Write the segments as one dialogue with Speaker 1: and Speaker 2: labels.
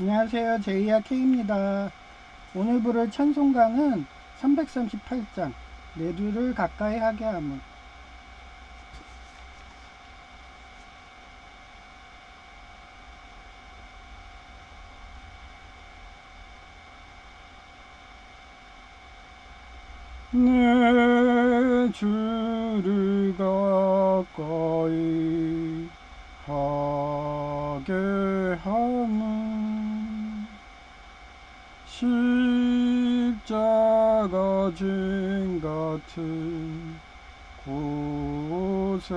Speaker 1: 안녕하세요. 제이야 K입니다. 오늘 부를 찬송가는 338장 내 주를 가까이 하게 함은. 내 주를 가까이 하게 함은 십자가 짐 같은 고생이나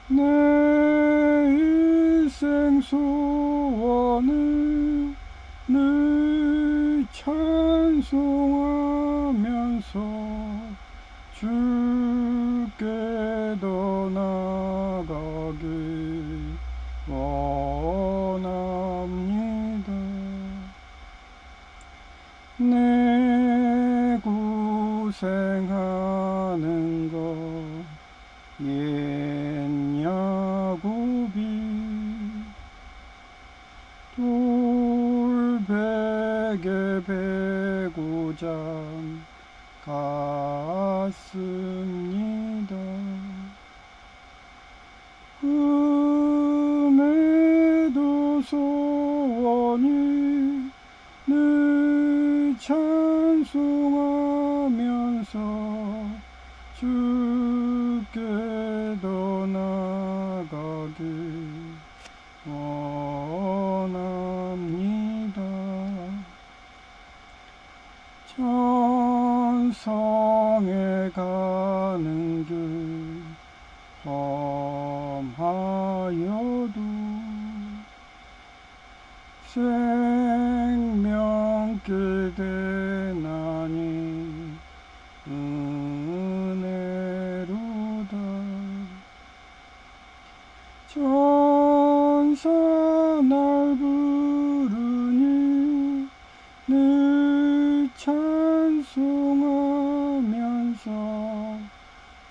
Speaker 1: 내 일생 소원을 늘 찬송하면서 주께 더 나아가길 원합니다. 내 고생하는 것 옛 야곱이 돌베개 베고자 갔습니다. 금에도 소원이 늘 찬송하면서 주께 더 나아가길 원합니다. 천성에 가는 길 험하여도 생명길 대나니 은혜로다. 천사 날 부르니 늘 찬송하면서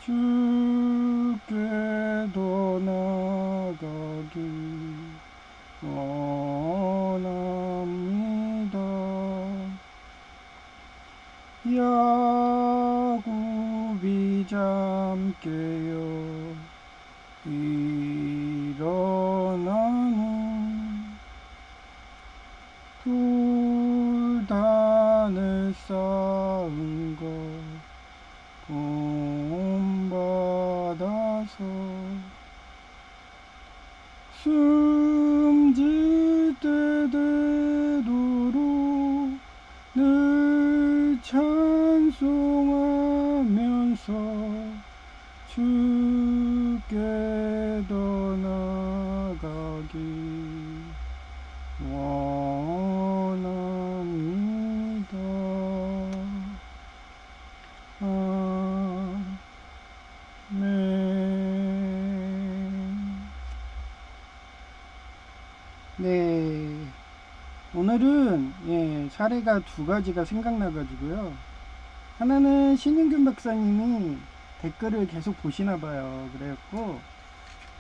Speaker 1: 주께 더 나아가길 원합니다. 야곱이 잠 깨어 일어나는 돌단을 쌓은 것 본받아서 숨질 때 되도록 늘 찬송하면서 주께 더 나아가길 원합니다. 아멘. 네, 오늘은 사례가 두 가지가 생각나가지고요. 하나는 신윤균 박사님이 댓글을 계속 보시나 봐요. 그래갖고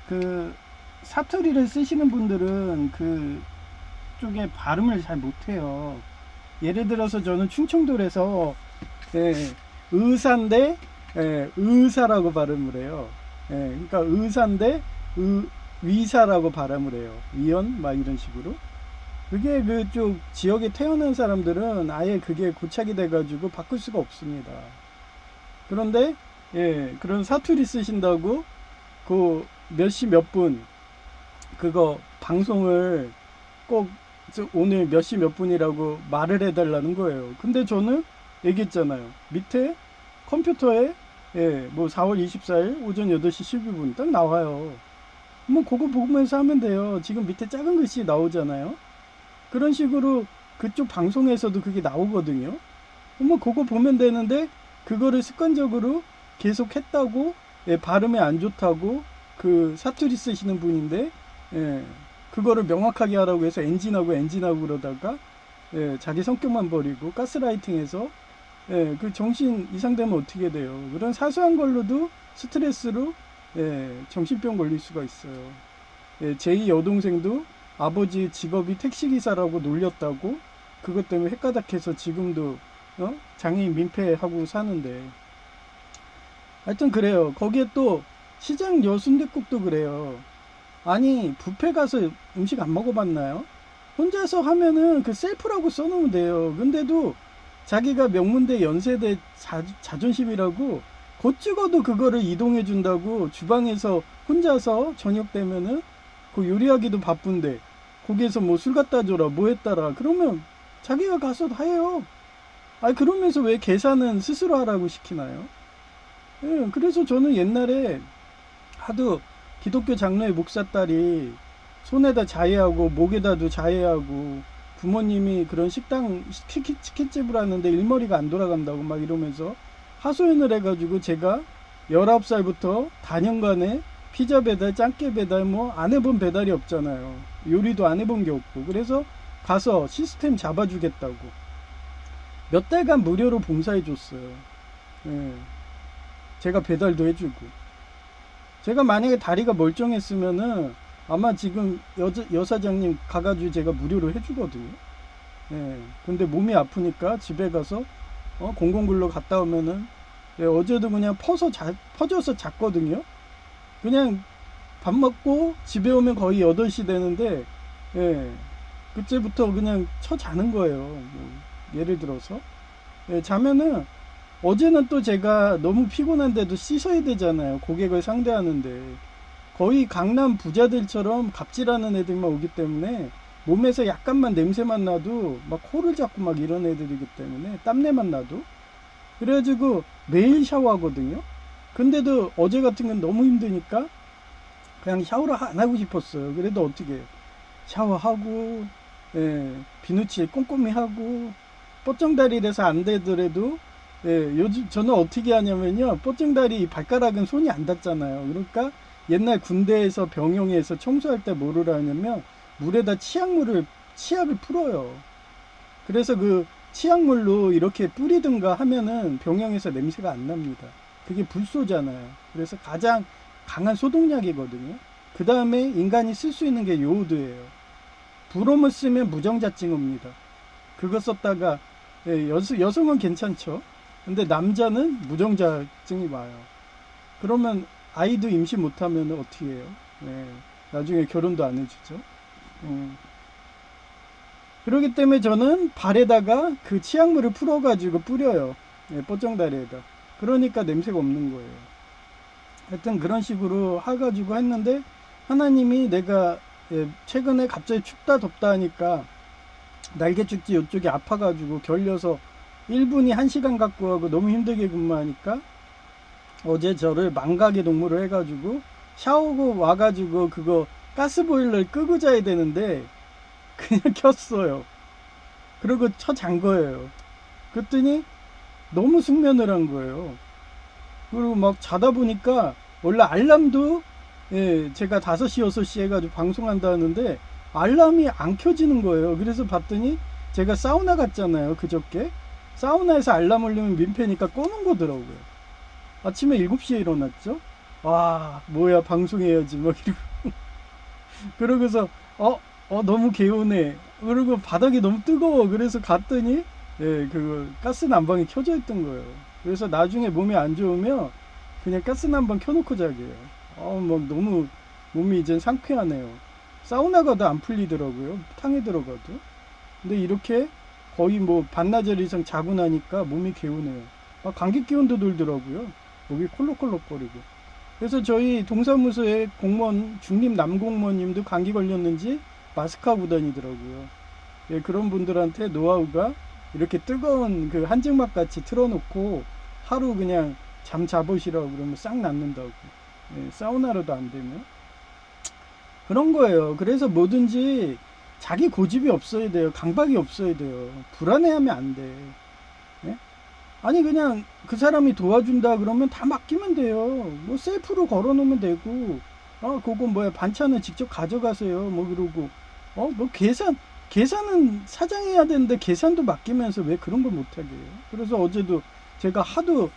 Speaker 1: 그 사투리를 쓰시는 분들은 그 쪽에 발음을 잘 못해요. 예를 들어서 저는 충청도에서 의사인데 의사라고 발음을 해요. 그러니까 의사인데 위사라고 발음을 해요. 위원 막 이런 식으로. 그게 그쪽 지역에 태어난 사람들은 아예 그게 고착이 돼가지고 바꿀 수가 없습니다. 그런데 그런 사투리 쓰신다고 그 몇 시 몇 분 그거 방송을 꼭 오늘 몇 시 몇 분이라고 말을 해달라는 거예요. 근데 저는 얘기했잖아요. 밑에 컴퓨터에 뭐 4월 24일 오전 8시 12분 딱 나와요. 뭐 그거 보면서 하면 돼요. 지금 밑에 작은 글씨 나오잖아요. 그런 식으로 그쪽 방송에서도 그게 나오거든요. 뭐 그거 보면 되는데 그거를 습관적으로 계속 했다고 발음이 안 좋다고 그 사투리 쓰시는 분인데 그거를 명확하게 하라고 해서 엔진하고 그러다가 자기 성격만 버리고 가스라이팅해서 그 정신 이상되면 어떻게 돼요. 그런 사소한 걸로도 스트레스로 정신병 걸릴 수가 있어요. 제2 여동생도 아버지 직업이 택시기사라고 놀렸다고 그것 때문에 헷가닥해서 지금도 장애인 민폐하고 사는데, 하여튼 그래요. 거기에 또 시장 여순댓국도 그래요. 아니 뷔페 가서 음식 안 먹어봤나요? 혼자서 하면은 그 셀프라고 써놓으면 돼요. 근데도 자기가 명문대 연세대 자존심이라고 곧 찍어도 그거를 이동해 준다고, 주방에서 혼자서 저녁 되면은 그 요리하기도 바쁜데 거기에서 뭐 술 갖다 줘라 뭐 했다라 그러면 자기가 가서 다 해요. 아 그러면서 왜 계산은 스스로 하라고 시키나요? 예, 그래서 저는 옛날에 하도 기독교 장로의 목사딸이 손에다 자해하고 목에다도 자해하고 부모님이 그런 식당 치킨집을 하는데 일머리가 안 돌아간다고 막 이러면서 하소연을 해가지고 제가 19살부터 다년간에 피자 배달, 짱깨 배달 뭐 안 해본 배달이 없잖아요. 요리도 안 해본 게 없고. 그래서 가서 시스템 잡아주겠다고 몇 달간 무료로 봉사해 줬어요. 예. 제가 배달도 해주고. 제가 만약에 다리가 멀쩡했으면은 아마 지금 여사장님 가가지고 제가 무료로 해주거든요. 예. 근데 몸이 아프니까 집에 가서 공공근로 갔다 오면은, 예, 어제도 그냥 퍼져서 잤거든요. 그냥 밥 먹고 집에 오면 거의 8시 되는데, 예. 그때부터 그냥 자는 거예요. 뭐 예를 들어서. 예, 자면은 어제는 또 제가 너무 피곤한데도 씻어야 되잖아요. 고객을 상대하는데. 거의 강남 부자들처럼 갑질하는 애들만 오기 때문에 몸에서 약간만 냄새만 나도 막 코를 잡고 막 이런 애들이기 때문에 땀내만 나도. 그래가지고 매일 샤워하거든요. 근데도 어제 같은 건 너무 힘드니까 그냥 샤워를 안 하고 싶었어요. 그래도 어떻게 해요. 샤워하고, 예, 비누칠 꼼꼼히 하고, 뻗정다리 돼서 안 되더라도, 예, 요즘 저는 어떻게 하냐면요, 뻗정다리 발가락은 손이 안 닿잖아요. 그러니까 옛날 군대에서 병영에서 청소할 때 뭐를 하냐면 물에다 치약을 풀어요. 그래서 그 치약물로 이렇게 뿌리든가 하면은 병영에서 냄새가 안 납니다. 그게 불소잖아요. 그래서 가장 강한 소독약이거든요. 그 다음에 인간이 쓸 수 있는 게 요오드예요. 브롬을 쓰면 무정자증 옵니다. 그거 썼다가, 예, 여성은 괜찮죠. 근데 남자는 무정자증이 와요. 그러면 아이도 임신 못하면 어떻게 해요? 예, 나중에 결혼도 안 해주죠. 그렇기 때문에 저는 발에다가 그 치약물을 풀어가지고 뿌려요. 예, 뻗정다리에다. 그러니까 냄새가 없는 거예요. 하여튼 그런 식으로 해가지고 했는데, 하나님이 내가, 예, 최근에 갑자기 춥다 덥다 하니까 날개축지 이쪽이 아파가지고 결려서 1분이 1시간 갖고 하고 너무 힘들게 근무하니까 어제 저를 망각의 동무를 해가지고 샤워하고 와가지고 그거 가스보일러를 끄고 자야 되는데 그냥 켰어요. 그리고 잔 거예요. 그랬더니 너무 숙면을 한 거예요. 그리고 막 자다 보니까 원래 알람도, 예, 제가 5시 6시 해가지고 방송한다 하는데 알람이 안 켜지는 거예요. 그래서 봤더니 제가 사우나 갔잖아요, 그저께. 사우나에서 알람 울리면 민폐니까 꺼놓은 거더라고요. 아침에 7시에 일어났죠. 와, 뭐야, 방송해야지 막 이러고. 그러고서 너무 개운해. 그리고 바닥이 너무 뜨거워. 그래서 갔더니, 예, 그 가스 난방이 켜져 있던 거예요. 그래서 나중에 몸이 안 좋으면 그냥 가스 난방 켜놓고 자게요. 막 너무 몸이 이젠 상쾌하네요. 사우나 가도 안 풀리더라고요, 탕에 들어가도. 근데 이렇게 거의 뭐 반나절 이상 자고 나니까 몸이 개운해요. 감기 기운도 돌더라고요. 목이 콜록콜록거리고. 그래서 저희 동사무소의 공무원, 중립 남공무원님도 감기 걸렸는지 마스크하고 다니더라고요. 예, 그런 분들한테 노하우가 이렇게 뜨거운 그 한증막 같이 틀어놓고 하루 그냥 잠 자보시라고 그러면 싹 낫는다고. 예, 사우나로도 안 되면. 그런 거예요. 그래서 뭐든지 자기 고집이 없어야 돼요. 강박이 없어야 돼요. 불안해하면 안 돼. 예? 아니 그냥 그 사람이 도와준다 그러면 다 맡기면 돼요. 뭐 셀프로 걸어놓으면 되고, 그거 뭐야, 반찬은 직접 가져가세요. 뭐 그러고, 뭐 계산은 사장이 해야 되는데 계산도 맡기면서 왜 그런 걸 못하게 해요. 그래서 어제도 제가 하도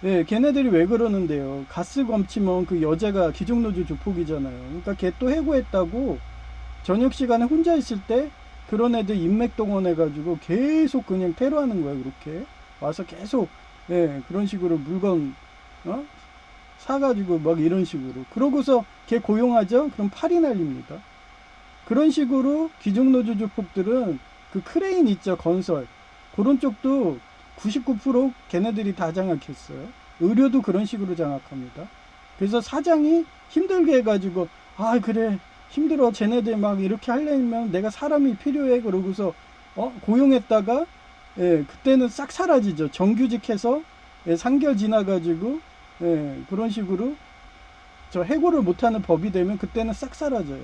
Speaker 1: 예, 걔네들이 왜 그러는데요. 가스 검침은 그 여자가 기종노조 조폭이잖아요. 그러니까 걔 또 해고했다고 저녁 시간에 혼자 있을 때 그런 애들 인맥 동원해가지고 계속 그냥 테러하는 거야, 그렇게. 와서 계속, 예, 그런 식으로 물건, 어? 사가지고 막 이런 식으로. 그러고서 걔 고용하죠? 그럼 팔이 날립니다. 그런 식으로 기종노조 조폭들은 그 크레인 있죠, 건설. 그런 쪽도 99% 걔네들이 다 장악했어요. 의료도 그런 식으로 장악합니다. 그래서 사장이 힘들게 해가지고, 아, 그래, 힘들어. 쟤네들 막 이렇게 하려면 내가 사람이 필요해. 그러고서, 고용했다가, 예, 그때는 싹 사라지죠. 정규직해서, 예, 상결 지나가지고, 예, 그런 식으로 저 해고를 못하는 법이 되면 그때는 싹 사라져요.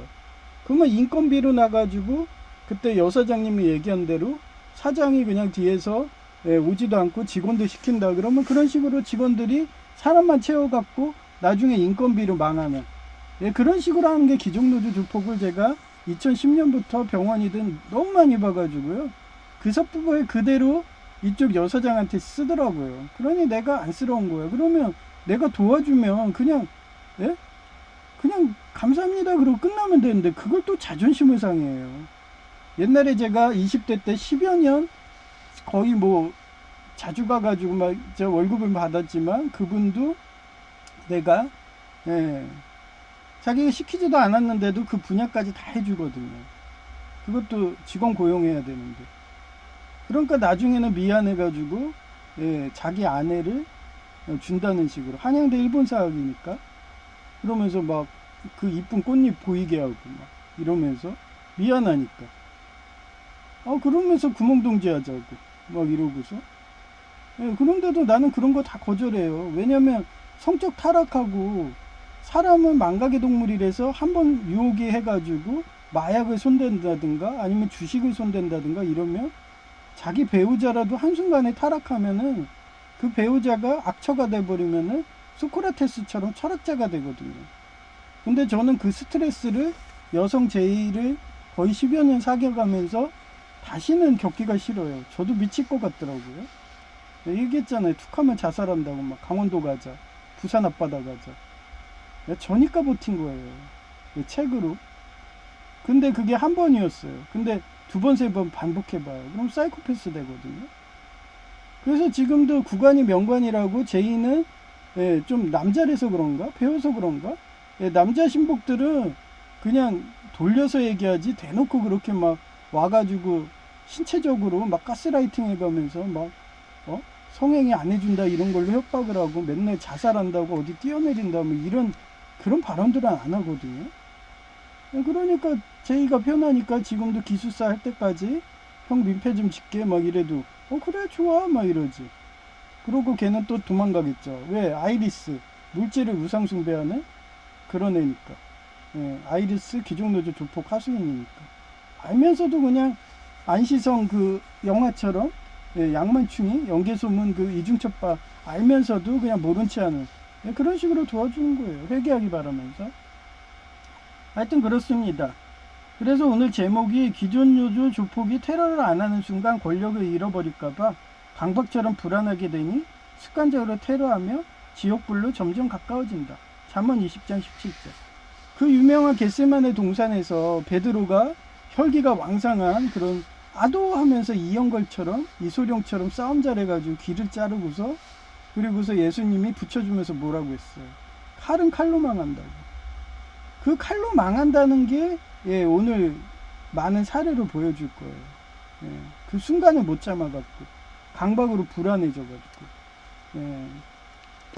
Speaker 1: 그러면 인건비로 나가지고 그때 여사장님이 얘기한 대로 사장이 그냥 뒤에서, 예, 오지도 않고 직원들 시킨다 그러면 그런 식으로 직원들이 사람만 채워갖고 나중에 인건비로 망하는, 예, 그런 식으로 하는 게 기종노조 조폭을 제가 2010년부터 병원이든 너무 많이 봐가지고요. 그 섭부에 그대로 이쪽 여사장한테 쓰더라고요. 그러니 내가 안쓰러운 거예요. 그러면 내가 도와주면 그냥, 예? 그냥 감사합니다 그러고 끝나면 되는데 그걸 또 자존심을 상해요. 옛날에 제가 20대 때 10여 년 거의 뭐 자주 가가지고 막 저 월급을 받았지만 그분도 내가, 예, 자기가 시키지도 않았는데도 그 분야까지 다 해주거든요. 그것도 직원 고용해야 되는데. 그러니까 나중에는 미안해가지고, 예, 자기 아내를 준다는 식으로. 한양대 일본 사학이니까. 그러면서 막 그 이쁜 꽃잎 보이게 하고 막 이러면서 미안하니까. 그러면서 구멍동지 하자고 막 이러고서. 예, 그런데도 나는 그런 거 다 거절해요. 왜냐면 성적 타락하고 사람은 망각의 동물이라서 한번 유혹이 해가지고 마약을 손댄다든가 아니면 주식을 손댄다든가 이러면 자기 배우자라도 한순간에 타락하면은 그 배우자가 악처가 돼버리면은 소크라테스처럼 철학자가 되거든요. 근데 저는 그 스트레스를 여성 제의를 거의 10여 년 사귀어가면서 다시는 겪기가 싫어요. 저도 미칠 것 같더라고요. 얘기했잖아요. 툭하면 자살한다고 막 강원도 가자. 부산 앞바다 가자. 저니까 버틴 거예요. 책으로. 근데 그게 한 번이었어요. 근데 두 번, 세 번 반복해봐요. 그럼 사이코패스 되거든요. 그래서 지금도 구관이 명관이라고 제의는, 예, 좀 남자라서 그런가? 배워서 그런가? 예, 남자 신복들은 그냥 돌려서 얘기하지 대놓고 그렇게 막 와가지고 신체적으로 막 가스라이팅 해가면서 막, 성행위 안 해준다 이런 걸로 협박을 하고 맨날 자살한다고 어디 뛰어내린다 뭐 이런 그런 발언들은 안 하거든요. 예, 그러니까 제의가 편하니까 지금도 기숙사 할 때까지 형 민폐 좀 짓게 막 이래도 그래 좋아 막 이러지. 그러고 걔는 또 도망가겠죠. 왜? 아이리스 물질을 우상숭배하는 그런 애니까. 예, 아이리스 기종노조 조폭 하수인이니까. 알면서도 그냥 안시성 그 영화처럼, 예, 양만충이 연개소문 그 이중첩파 알면서도 그냥 모른 체 하는, 예, 그런 식으로 도와주는 거예요. 회개하기 바라면서. 하여튼 그렇습니다. 그래서 오늘 제목이 기존 노조 조폭이 테러를 안 하는 순간 권력을 잃어버릴까봐 강박처럼 불안하게 되니 습관적으로 테러하며 지옥불로 점점 가까워진다. 잠언 20장 17절. 그 유명한 겟세마네 동산에서 베드로가 혈기가 왕성한 그런 아도하면서 이영걸처럼 이소룡처럼 싸움 잘해가지고 귀를 자르고서 그리고서 예수님이 붙여주면서 뭐라고 했어요. 칼은 칼로 망한다고. 그 칼로 망한다는 게, 예, 오늘 많은 사례로 보여줄 거예요. 예, 그 순간을 못 참아갖고 강박으로 불안해져가지고. 예.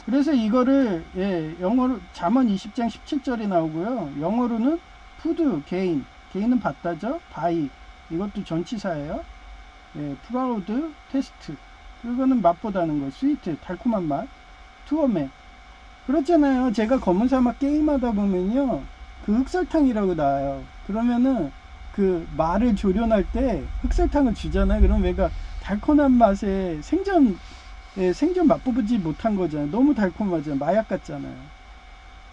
Speaker 1: 그래서 이거를, 예, 영어로 잠언 20장 17절이 나오고요. 영어로는 푸드 개인은 받다죠. 바이 이것도 전치사예요. 예, 프라우드 테스트 그거는 맛보다는 거. 스위트 달콤한 맛. 투어맨 그렇잖아요. 제가 검은 사막 게임하다 보면요 그 흑설탕이라고 나와요. 그러면은 그 말을 조련할 때 흑설탕을 주잖아요. 그럼 얘가 달콤한 맛에 생전 맛보지 못한 거잖아요. 너무 달콤하잖아요. 마약 같잖아요.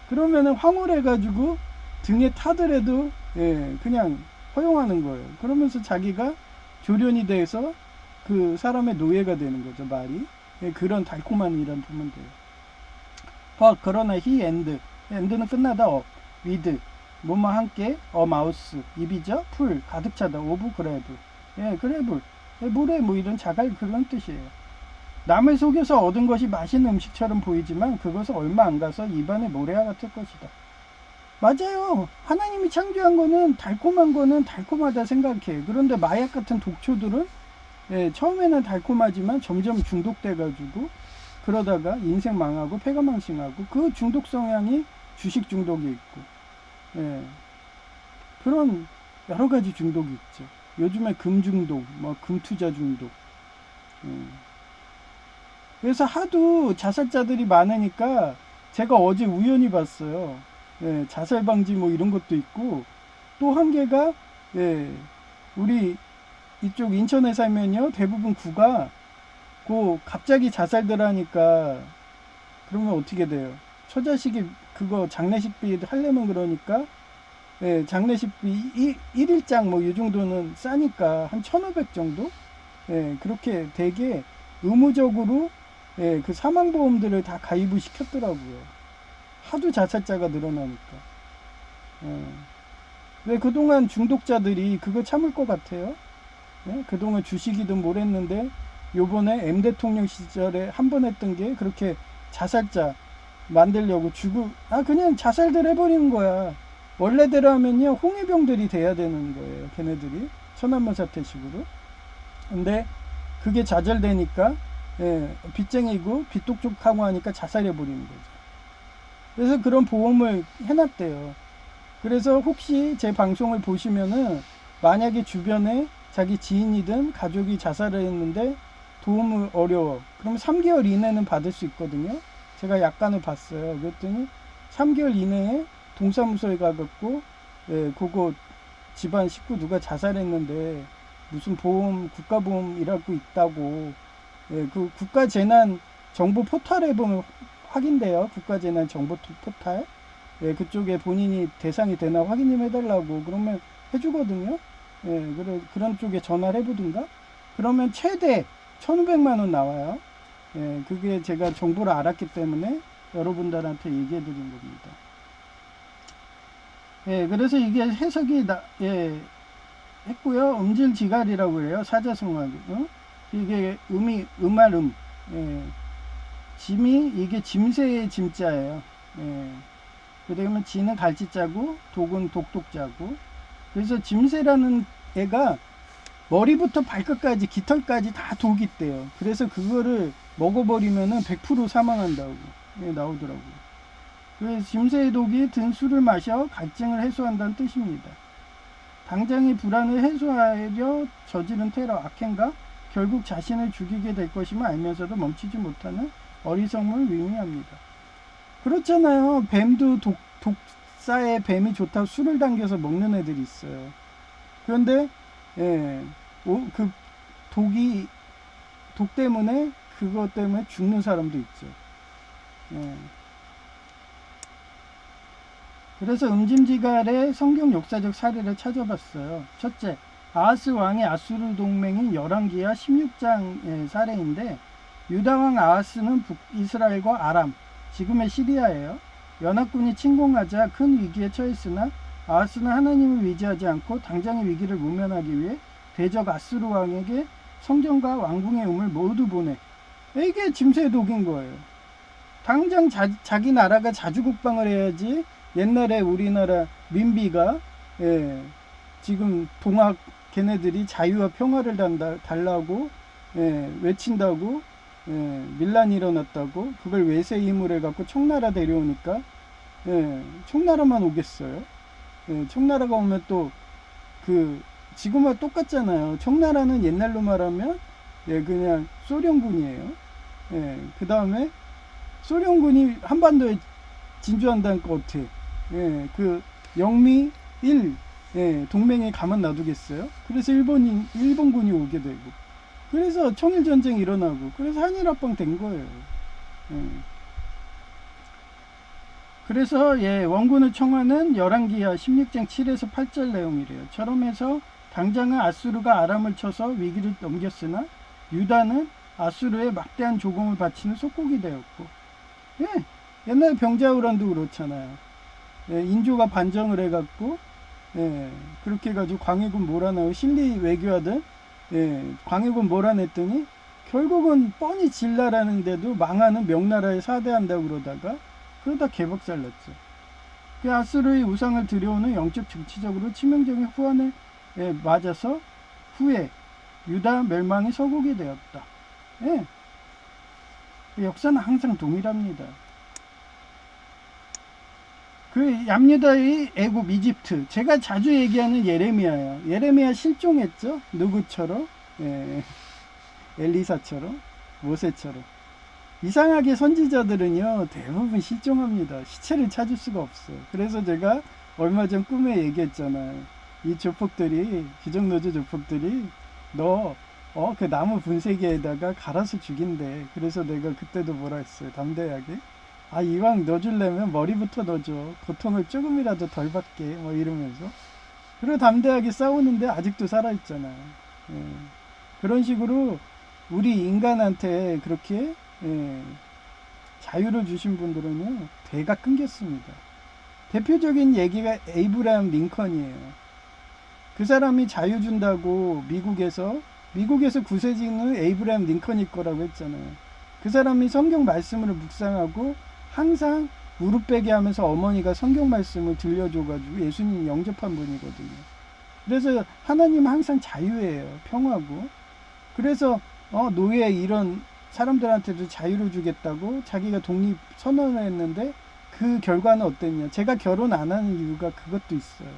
Speaker 1: 그러면은 황홀해가지고 등에 타더라도, 예, 그냥 허용하는 거예요. 그러면서 자기가 조련이 돼서 그 사람의 노예가 되는 거죠, 말이. 예, 그런 달콤한 이란 보면 돼요. but 그러나 he and는 끝나다 with 뭐뭐 함께 마우스 입이죠. 풀 가득 차다 오브 그래블 예 그래블 예, 물에 뭐 이런 자갈 그런 뜻이에요. 남을 속여서 얻은 것이 맛있는 음식처럼 보이지만 그것은 얼마 안 가서 입안에 모래와 같을 것이다. 맞아요. 하나님이 창조한 거는 달콤한 거는 달콤하다 생각해. 그런데 마약 같은 독초들은 예, 처음에는 달콤하지만 점점 중독돼 가지고 그러다가 인생 망하고 폐가 망신하고 그 중독 성향이 주식 중독이 있고 예, 그런 여러 가지 중독이 있죠. 요즘에 금 중독, 뭐 금투자 중독. 예. 그래서 하도 자살자들이 많으니까 제가 어제 우연히 봤어요. 예, 자살 방지 뭐 이런 것도 있고 또 한 개가 예, 우리 이쪽 인천에 살면요 대부분 구가 그 갑자기 자살들 하니까 그러면 어떻게 돼요? 처자식이 그거 장례식비 하려면 그러니까 예, 장례식비 1일장 뭐 이 정도는 싸니까 한 1,500 정도? 예, 그렇게 되게 의무적으로 예, 그 사망보험들을 다 가입을 시켰더라고요. 하도 자살자가 늘어나니까. 예. 왜 그동안 중독자들이 그거 참을 것 같아요? 예? 그동안 주식이든 뭘 했는데 요번에 M 대통령 시절에 한 번 했던 게 그렇게 자살자 만들려고 그냥 자살들 해버리는 거야. 원래대로 하면요 홍위병들이 돼야 되는 거예요. 걔네들이 천안문 사태식으로. 근데 그게 좌절되니까 예, 빚쟁이고 빚독촉하고 하니까 자살해버리는 거죠. 그래서 그런 보험을 해놨대요. 그래서 혹시 제 방송을 보시면은 만약에 주변에 자기 지인이든 가족이 자살을 했는데 도움을 어려워. 그럼 3개월 이내는 받을 수 있거든요. 제가 약관을 봤어요. 그랬더니 3개월 이내에 동사무소에 가갖고 예, 그거 집안 식구 누가 자살했는데 무슨 보험 국가보험이라고 있다고 예, 그 국가재난 정보 포털에 보면 확인돼요. 국가재난 정보 포털 예, 그쪽에 본인이 대상이 되나 확인 좀 해달라고 그러면 해주거든요. 예, 그런 쪽에 전화를 해보든가 그러면 최대 1,500만원 나와요. 예, 그게 제가 정보를 알았기 때문에 여러분들한테 얘기해 드린 겁니다. 예, 그래서 이게 해석이 예, 했고요. 음질지갈이라고 해요. 사자성어. 이게 음알음. 예, 짐이 이게 짐새의 짐자예요. 예. 그러면 지는 갈치자고 독은 독독자고. 그래서 짐새라는 애가 머리부터 발끝까지 깃털까지 다 독이 있대요. 그래서 그거를 먹어버리면은 100% 사망한다고 예, 나오더라고요. 그래서 짐새의 독이 든 술을 마셔 갈증을 해소한다는 뜻입니다. 당장의 불안을 해소하려 저지른 테러 악행가 결국 자신을 죽이게 될 것임을 알면서도 멈추지 못하는 어리석음을 의미합니다. 그렇잖아요. 뱀도 독사의 뱀이 좋다고 술을 당겨서 먹는 애들이 있어요. 그런데 예, 그 독 때문에 그것 때문에 죽는 사람도 있죠. 예. 그래서 음짐지갈의 성경 역사적 사례를 찾아봤어요. 첫째, 아하스 왕의 아수르 동맹인 열왕기하 16장의 사례인데 유다왕 아하스는 북이스라엘과 아람, 지금의 시리아예요. 연합군이 침공하자 큰 위기에 처했으나 아하스는 하나님을 의지하지 않고 당장의 위기를 모면하기 위해 대적 아수르 왕에게 성전과 왕궁의 음을 모두 보내. 이게 짐승의 독인 거예요. 당장 자기 나라가 자주국방을 해야지. 옛날에 우리나라 민비가 예, 지금 동학 걔네들이 자유와 평화를 달라고 예, 외친다고 예, 밀란이 일어났다고 그걸 외세 힘을 해갖고 청나라 데려오니까 예, 청나라만 오겠어요. 예, 청나라가 오면 또 그 지금과 똑같잖아요. 청나라는 옛날로 말하면 예, 그냥 소련군이에요. 예, 그 다음에 소련군이 한반도에 진주한다니까 어떻게 예, 그 영미 1 예, 동맹에 가만 놔두겠어요? 그래서 일본군이 오게 되고 그래서 청일전쟁이 일어나고 그래서 한일합방 된 거예요. 예. 그래서 예, 원군을 청하는 열왕기하 16장 7에서 8절 내용이래요. 처럼 해서 당장은 아수르가 아람을 쳐서 위기를 넘겼으나 유다는 아수르에 막대한 조공을 바치는 속국이 되었고, 예, 옛날 병자호란도 그렇잖아요. 예, 인조가 반정을 해갖고, 예, 그렇게 해가지고 광해군 몰아내고 실리 외교하던, 예, 광해군 몰아냈더니 결국은 뻔히 진나라는데도 망하는 명나라에 사대한다고 그러다 개박살났죠. 그 아수르의 우상을 들여오는 영적 정치적으로 치명적인 후환을 맞아서 후에 유다 멸망이 서곡이 되었다. 예. 역사는 항상 동일합니다. 그 얌유다의 애굽 이집트, 제가 자주 얘기하는 예레미야예요. 예레미야 실종했죠. 누구처럼? 예. 엘리사처럼, 모세처럼. 이상하게 선지자들은요 대부분 실종합니다. 시체를 찾을 수가 없어요. 그래서 제가 얼마 전 꿈에 얘기했잖아요. 이 조폭들이, 기정노조 조폭들이 너 그 나무 분쇄기에다가 갈아서 죽인대. 그래서 내가 그때도 뭐라 했어요. 담대하게, 아 이왕 넣어주려면 머리부터 넣어줘. 고통을 조금이라도 덜 받게, 뭐 이러면서. 그리고 담대하게 싸우는데 아직도 살아있잖아요. 예. 그런 식으로 우리 인간한테 그렇게, 예, 자유를 주신 분들은요 대가 끊겼습니다. 대표적인 얘기가 에이브라함 링컨이에요. 그 사람이 자유 준다고 미국에서 구세주는 에이브라함 링컨일 거라고 했잖아요. 그 사람이 성경 말씀을 묵상하고 항상 무릎 베게 하면서 어머니가 성경 말씀을 들려줘가지고 예수님 영접한 분이거든요. 그래서 하나님은 항상 자유예요. 평화고. 그래서 노예 이런 사람들한테도 자유를 주겠다고 자기가 독립 선언을 했는데 그 결과는 어땠냐. 제가 결혼 안 하는 이유가 그것도 있어요.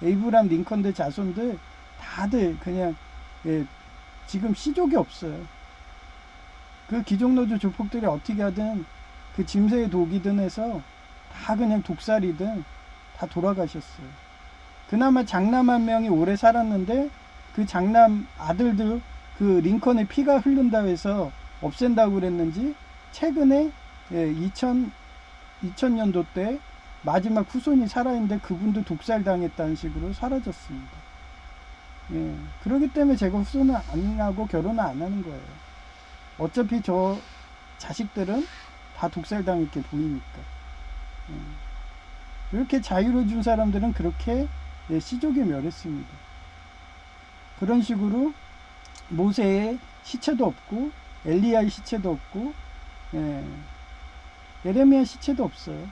Speaker 1: 에이브람 링컨들 자손들 다들 그냥, 예, 지금 시족이 없어요. 그 기종노조 조폭들이 어떻게 하든 그 짐승의 독이든 해서 다 그냥 독살이든 다 돌아가셨어요. 그나마 장남 한 명이 오래 살았는데 그 장남 아들들 그 링컨의 피가 흐른다고 해서 없앤다고 그랬는지 최근에, 예, 2000년도 때 마지막 후손이 살아있는데 그분도 독살당했다는 식으로 사라졌습니다. 예, 그렇기 때문에 제가 후손을 안 하고 결혼을 안 하는 거예요. 어차피 저 자식들은 다 독살당했게 보이니까. 예. 이렇게 자유를 준 사람들은 그렇게, 예, 시족에 멸했습니다. 그런 식으로 모세의 시체도 없고 엘리야의 시체도 없고, 예, 예레미야 시체도 없어요.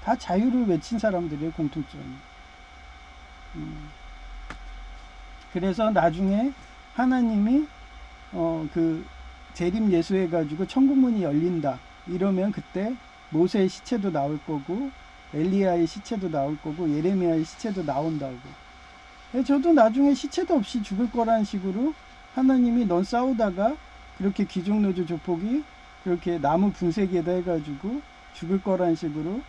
Speaker 1: 다 자유를 외친 사람들의 공통점이. 그래서 나중에 하나님이 그 재림 예수해 가지고 천국문이 열린다 이러면 그때 모세의 시체도 나올 거고 엘리야의 시체도 나올 거고 예레미야의 시체도 나온다고. 저도 나중에 시체도 없이 죽을 거라는 식으로 하나님이 넌 싸우다가 그렇게 기종노조 조폭이 그렇게 나무 분쇄기에다 해가지고 죽을 거라는 식으로,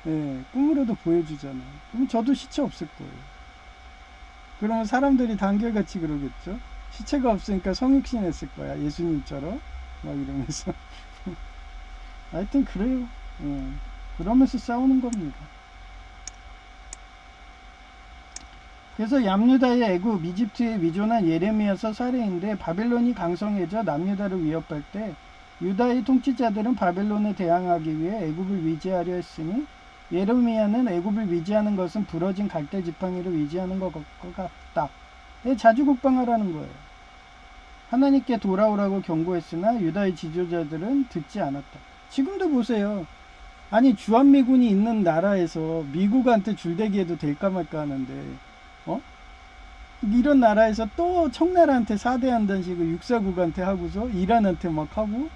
Speaker 1: 예, 꿈으로도 보여주잖아요. 그럼 저도 시체 없을 거예요. 그러면 사람들이 다 한결같이 그러겠죠. 시체가 없으니까 성육신 했을 거야. 예수님처럼 막 이러면서. 하여튼 그래요. 예. 그러면서 싸우는 겁니다. 그래서 얌유다의 애굽 이집트에 위존한 예레미야서 사례인데 바벨론이 강성해져 남유다를 위협할 때 유다의 통치자들은 바벨론에 대항하기 위해 애굽을 위지하려 했으니 예레미야는 애굽을 위지하는 것은 부러진 갈대 지팡이를 위지하는 것 같다. 자주 국방하라는 거예요. 하나님께 돌아오라고 경고했으나 유다의 지도자들은 듣지 않았다. 지금도 보세요. 아니 주한미군이 있는 나라에서 미국한테 줄대기해도 될까 말까 하는데, 이런 나라에서 또 청나라한테 사대한다는 식으로 육사국한테 하고서 이란한테 막 하고,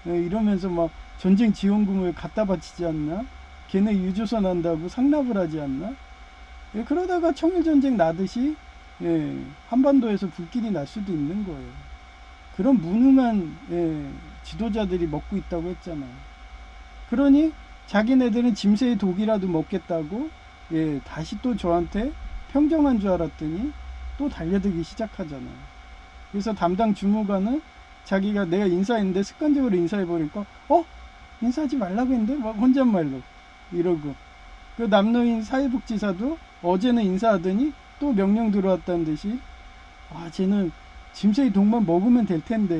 Speaker 1: 이러면서 막 전쟁 지원금을 갖다 바치지 않나? 걔네 유조선 한다고 상납을 하지 않나? 그러다가 청일전쟁 나듯이, 한반도에서 불길이 날 수도 있는 거예요. 그런 무능한, 지도자들이 먹고 있다고 했잖아요. 그러니 자기네들은 짐승의 독이라도 먹겠다고, 다시 또 저한테 평정한 줄 알았더니 또 달려들기 시작하잖아요. 그래서 담당 주무관은 자기가 내가 인사했는데 습관적으로 인사해버리니까 인사하지 말라고 했는데 막 혼잣말로 이러고, 그 남노인 사회복지사도 어제는 인사하더니 또 명령 들어왔다는 듯이 쟤는 짐승의 독만 먹으면 될 텐데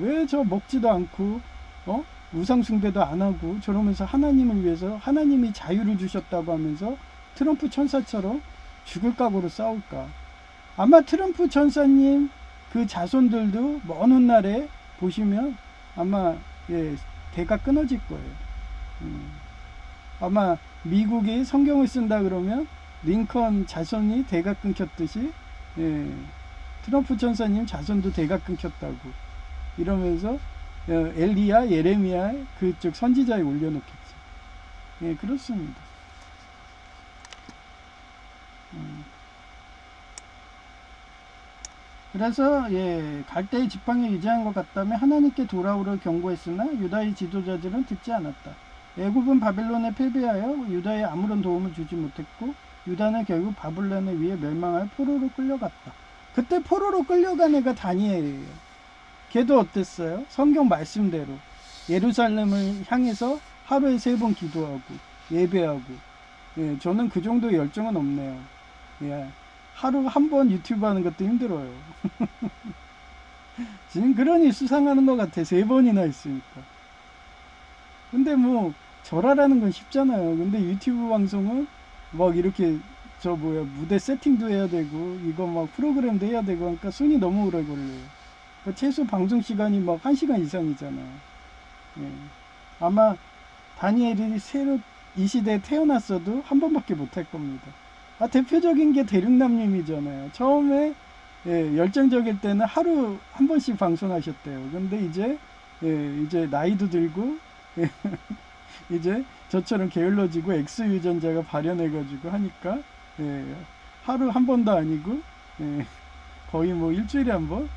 Speaker 1: 왜 저 먹지도 않고 우상 숭배도 안 하고 저러면서 하나님을 위해서 하나님이 자유를 주셨다고 하면서 트럼프 천사처럼 죽을 각오로 싸울까? 아마 트럼프 천사님 그 자손들도 먼 훗날에 보시면 아마 대가 끊어질 거예요. 아마 미국이 성경을 쓴다 그러면 링컨 자손이 대가 끊겼듯이 트럼프 천사님 자손도 대가 끊겼다고 이러면서 엘리야 예레미야 그쪽 선지자에 올려놓겠지. 그렇습니다. 그래서 갈대의 지팡이 위장한 것 같다며 하나님께 돌아오려 경고했으나 유다의 지도자들은 듣지 않았다. 애굽은 바벨론에 패배하여 유다에 아무런 도움을 주지 못했고 유다는 결국 바벨론에 의해 멸망하여 포로로 끌려갔다. 그때 포로로 끌려간 애가 다니엘이에요. 걔도 어땠어요? 성경 말씀대로 예루살렘을 향해서 하루에 3번 기도하고 예배하고 저는 그 정도 열정은 없네요. 하루 한 번 유튜브 하는 것도 힘들어요. 지금 그러니 수상하는 것 같아. 3번이나 했으니까. 근데 뭐 절하라는 건 쉽잖아요. 근데 유튜브 방송은 막 이렇게 무대 세팅도 해야 되고 이거 막 프로그램도 해야 되고 그러니까 손이 너무 오래 걸려요. 최소 방송 시간이 막 1시간 이상이잖아요. 아마 다니엘이 새로 이 시대에 태어났어도 한 번밖에 못 할 겁니다. 대표적인 게 대륙남님이잖아요. 처음에 열정적일 때는 하루 한 번씩 방송하셨대요. 근데 이제 나이도 들고 이제 저처럼 게을러지고 X 유전자가 발현해가지고 하니까 하루 한 번도 아니고 거의 뭐 일주일에 한 번,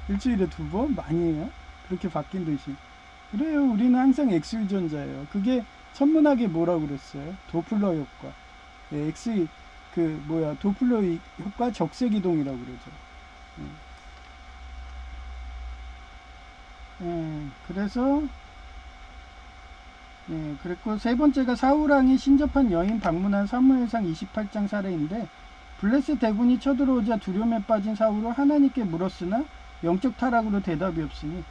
Speaker 1: 일주일에 2번 많이 해요. 그렇게 바뀐 듯이. 그래요. 우리는 항상 X 유전자예요. 그게 천문학에 뭐라고 그랬어요? 도플러 효과. 도플러 효과 적색이동이라고 그러죠. 그래서 그랬고 세 번째가 사울왕이 신접한 여인 방문한 사무엘상 28장 사례인데 블레셋 대군이 쳐들어오자 두려움에 빠진 사울은 하나님께 물었으나 영적 타락으로 대답이 없으니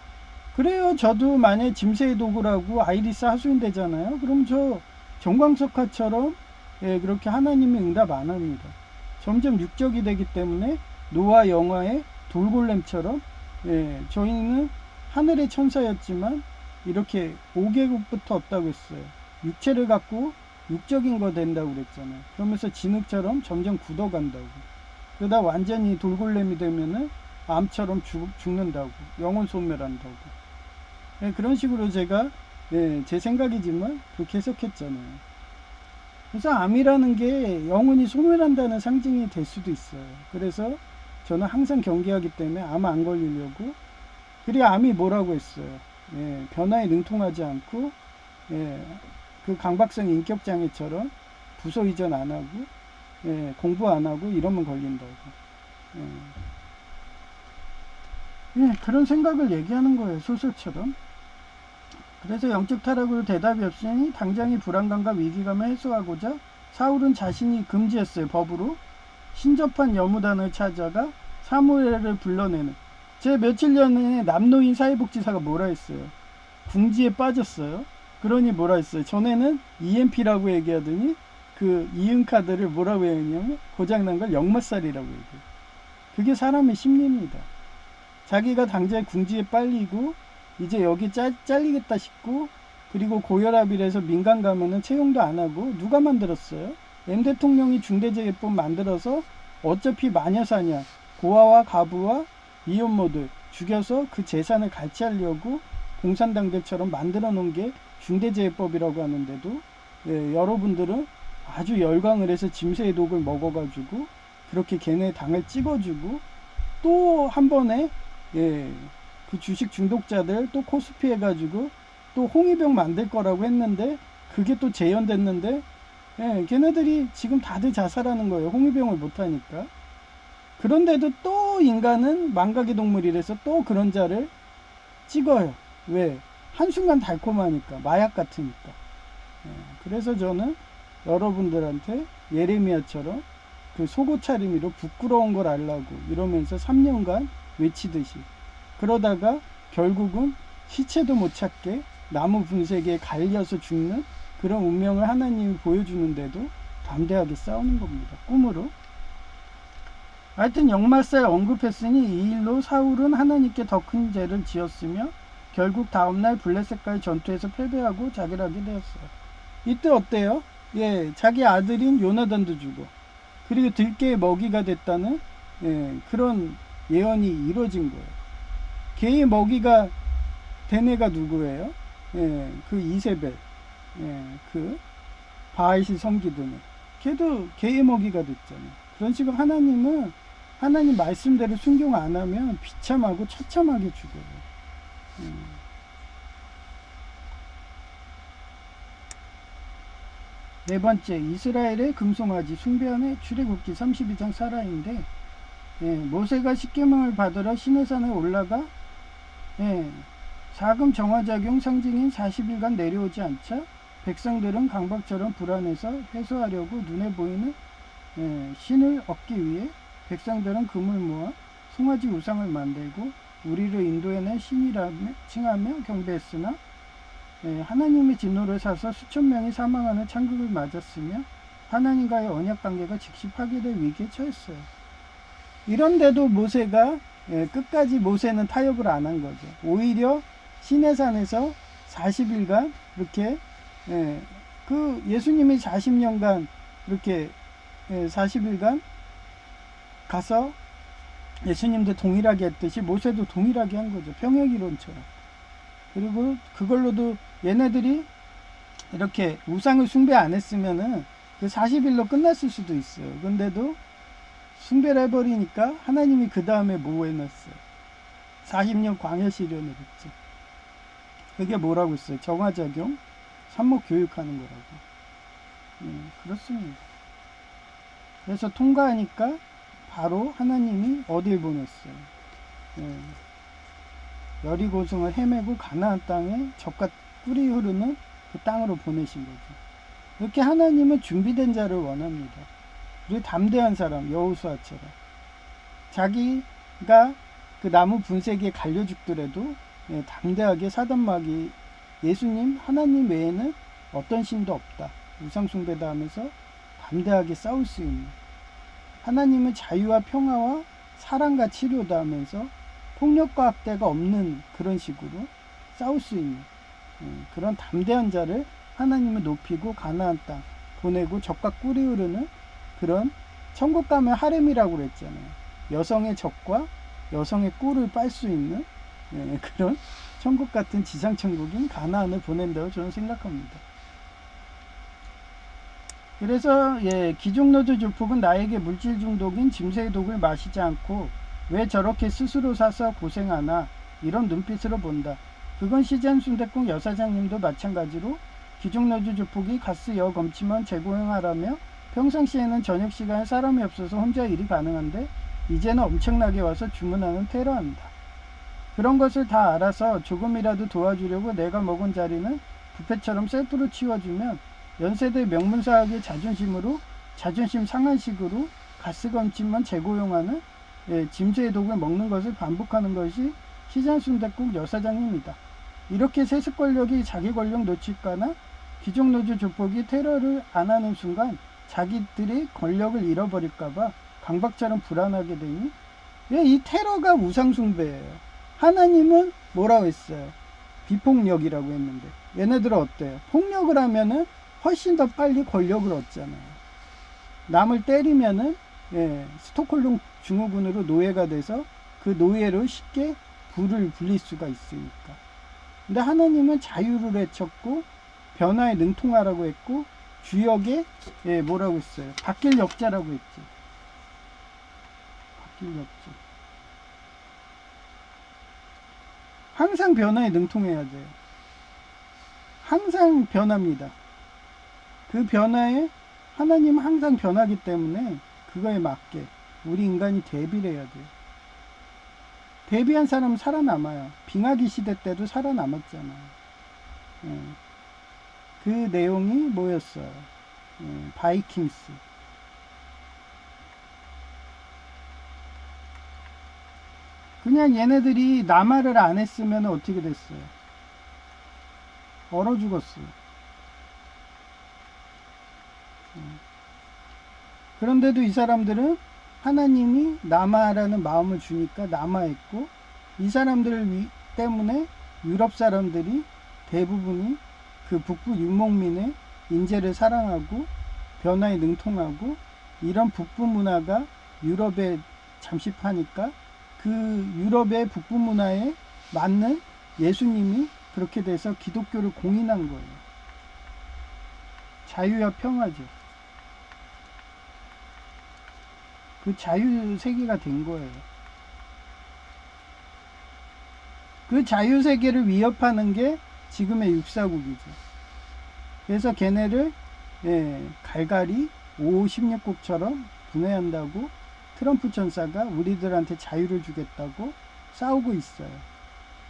Speaker 1: 그래요. 저도 만약에 짐승의 도구라고 아이리스 하수인 되잖아요. 그럼 저 정광석화처럼 그렇게 하나님이 응답 안 합니다. 점점 육적이 되기 때문에 노아 영화의 돌골렘처럼 저희는 하늘의 천사였지만 이렇게 5계급부터 없다고 했어요. 육체를 갖고 육적인 거 된다고 그랬잖아요. 그러면서 진흙처럼 점점 굳어간다고. 그러다 완전히 돌골렘이 되면은 암처럼 죽는다고. 영혼 소멸한다고. 그런 식으로 제가 제 생각이지만 그렇게 해석했잖아요. 그래서 암이라는 게 영혼이 소멸한다는 상징이 될 수도 있어요. 그래서 저는 항상 경계하기 때문에 암 안 걸리려고. 그리고 암이 뭐라고 했어요? 변화에 능통하지 않고 그 강박성 인격장애처럼 부서 이전 안 하고 공부 안 하고 이러면 걸린다고. 그런 생각을 얘기하는 거예요. 소설처럼. 그래서 영적 타락으로 대답이 없으니 당장의 불안감과 위기감을 해소하고자 사울은 자신이 금지했어요. 법으로. 신접한 여무단을 찾아가 사무엘을 불러내는. 제 며칠 전에 남노인 사회복지사가 뭐라 했어요? 궁지에 빠졌어요. 그러니 뭐라 했어요? 전에는 EMP라고 얘기하더니 그 이응카드를 뭐라고 했냐면 고장난 걸 역마살이라고 얘기해요. 그게 사람의 심리입니다. 자기가 당장 궁지에 빨리고 이제 여기 잘리겠다 싶고 그리고 고혈압이라서 민간 가면은 채용도 안 하고 누가 만들었어요? M 대통령이 중대재해법 만들어서 어차피 마녀사냐 고아와 가부와 이혼모들 죽여서 그 재산을 같이 하려고 공산당들처럼 만들어 놓은 게 중대재해법이라고 하는데도 여러분들은 아주 열광을 해서 짐승의 독을 먹어가지고 그렇게 걔네 당을 찍어주고 또 한 번에 그 주식 중독자들 또 코스피 해가지고 또 홍위병 만들 거라고 했는데 그게 또 재현됐는데 걔네들이 지금 다들 자살하는 거예요. 홍위병을 못하니까. 그런데도 또 인간은 망각의 동물이라서 또 그런 자를 찍어요. 왜? 한순간 달콤하니까. 마약 같으니까. 그래서 저는 여러분들한테 예레미야처럼 그 속옷 차림으로 부끄러운 걸 알라고 이러면서 3년간 외치듯이. 그러다가 결국은 시체도 못 찾게 나무 분쇄기에 갈려서 죽는 그런 운명을 하나님이 보여주는데도 담대하게 싸우는 겁니다. 꿈으로. 하여튼 역말살 언급했으니 이 일로 사울은 하나님께 더 큰 죄를 지었으며 결국 다음날 블레셋과의 전투에서 패배하고 자결하게 되었어요. 이때 어때요? 예, 자기 아들인 요나단도 죽어. 그리고 들깨의 먹이가 됐다는 그런 예언이 이루어진 거예요. 개의 먹이가 된 애가 누구예요? 그 이세벨, 그 바알시 섬기던 애. 걔도 개의 먹이가 됐잖아요. 그런 식으로 하나님은 하나님 말씀대로 순종 안 하면 비참하고 처참하게 죽어요. 네 번째, 이스라엘의 금송아지 숭배함의 출애굽기 32장 사라인데, 모세가 십계명을 받으러 시내산에 올라가 사금 정화작용 상징인 40일간 내려오지 않자 백성들은 강박처럼 불안해서 회수하려고 눈에 보이는 신을 얻기 위해 백성들은 금을 모아 송아지 우상을 만들고 우리를 인도해낸 신이라며 칭하며 경배했으나 하나님의 진노를 사서 수천 명이 사망하는 창극을 맞았으며 하나님과의 언약 관계가 즉시 파괴될 위기에 처했어요. 이런데도 모세가 끝까지 모세는 타협을 안 한 거죠. 오히려 시내산에서 40일간 이렇게 그 예수님이 40년간 이렇게 40일간 가서 예수님도 동일하게 했듯이 모세도 동일하게 한 거죠. 평행이론처럼. 그리고 그걸로도 얘네들이 이렇게 우상을 숭배 안 했으면은 그 40일로 끝났을 수도 있어요. 근데도 숭배를 해버리니까 하나님이 그 다음에 뭐 해놨어요? 40년 광야 시련을 했죠. 그게 뭐라고 했어요? 정화작용, 산목 교육하는 거라고. 그렇습니다. 그래서 통과하니까 바로 하나님이 어딜 보냈어요? 여리고성을 헤매고 가나안 땅에 젖과 꿀이 흐르는 그 땅으로 보내신 거죠. 이렇게 하나님은 준비된 자를 원합니다. 그리고 담대한 사람, 여호수아처럼 자기가 그 나무 분쇄기에 갈려 죽더라도 담대하게 사단마귀 예수님 하나님 외에는 어떤 신도 없다, 우상숭배다 하면서 담대하게 싸울 수 있는, 하나님은 자유와 평화와 사랑과 치료다 하면서 폭력과 학대가 없는 그런 식으로 싸울 수 있는 그런 담대한 자를 하나님은 높이고 가나안 땅 보내고 젖과 꿀이 흐르는 그런, 천국 가면 하렘이라고 그랬잖아요. 여성의 젖과 여성의 꿀을 빨 수 있는 그런 천국 같은 지상천국인 가나안을 보낸다고 저는 생각합니다. 그래서 기종노조 조폭은 나에게 물질 중독인 짐승의 독을 마시지 않고 왜 저렇게 스스로 사서 고생하나 이런 눈빛으로 본다. 그건 시장 순댓국 여사장님도 마찬가지로 기종노조 조폭이 가스 여 검침원 재고용하라며 평상시에는 저녁 시간에 사람이 없어서 혼자 일이 가능한데 이제는 엄청나게 와서 주문하는 테러한다. 그런 것을 다 알아서 조금이라도 도와주려고 내가 먹은 자리는 뷔페처럼 셀프로 치워주면 연세대 명문사학의 자존심으로 자존심 상한식으로 가스검침만 재고용하는 짐승의 독을 먹는 것을 반복하는 것이 시장순댓국 여사장입니다. 이렇게 세습 권력이 자기 권력 놓칠까나 기종노조 조폭이 테러를 안 하는 순간 자기들이 권력을 잃어버릴까봐 강박처럼 불안하게 되니 이 테러가 우상숭배예요. 하나님은 뭐라고 했어요? 비폭력이라고 했는데 얘네들은 어때요? 폭력을 하면은 훨씬 더 빨리 권력을 얻잖아요. 남을 때리면은 스톡홀름 증후군으로 노예가 돼서 그 노예로 쉽게 부를 불릴 수가 있으니까. 근데 하나님은 자유를 외쳤고 변화에 능통하라고 했고 주역에 뭐라고 했어요? 바뀔 역자라고 했지. 바뀔 역자. 항상 변화에 능통해야 돼요. 항상 변합니다. 그 변화에 하나님은 항상 변하기 때문에 그거에 맞게 우리 인간이 대비를 해야 돼요. 대비한 사람은 살아남아요. 빙하기 시대 때도 살아남았잖아요. 그 내용이 뭐였어요? 바이킹스. 그냥 얘네들이 남아를 안 했으면 어떻게 됐어요? 얼어 죽었어요. 그런데도 이 사람들은 하나님이 남아라는 마음을 주니까 남아했고, 이 사람들 때문에 유럽 사람들이 대부분이 그 북부 유목민의 인재를 사랑하고 변화에 능통하고, 이런 북부 문화가 유럽에 잠식하니까 그 유럽의 북부 문화에 맞는 예수님이 그렇게 돼서 기독교를 공인한 거예요. 자유와 평화죠. 그 자유 세계가 된 거예요. 그 자유 세계를 위협하는 게 지금의 육사국이죠. 그래서 걔네를 갈갈이 5, 16국처럼 분해한다고 트럼프 천사가 우리들한테 자유를 주겠다고 싸우고 있어요.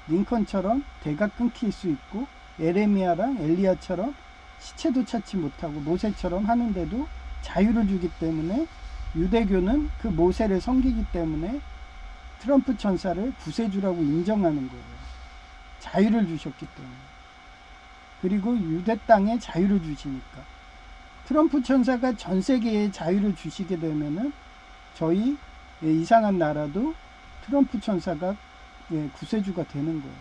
Speaker 1: 링컨처럼 대가 끊길 수 있고, 에레미야랑 엘리야처럼 시체도 찾지 못하고 모세처럼 하는데도 자유를 주기 때문에, 유대교는 그 모세를 섬기기 때문에 트럼프 천사를 구세주라고 인정하는 거예요. 자유를 주셨기 때문에. 그리고 유대 땅에 자유를 주시니까. 트럼프 천사가 전 세계에 자유를 주시게 되면은 저희 이상한 나라도 트럼프 천사가 구세주가 되는 거예요.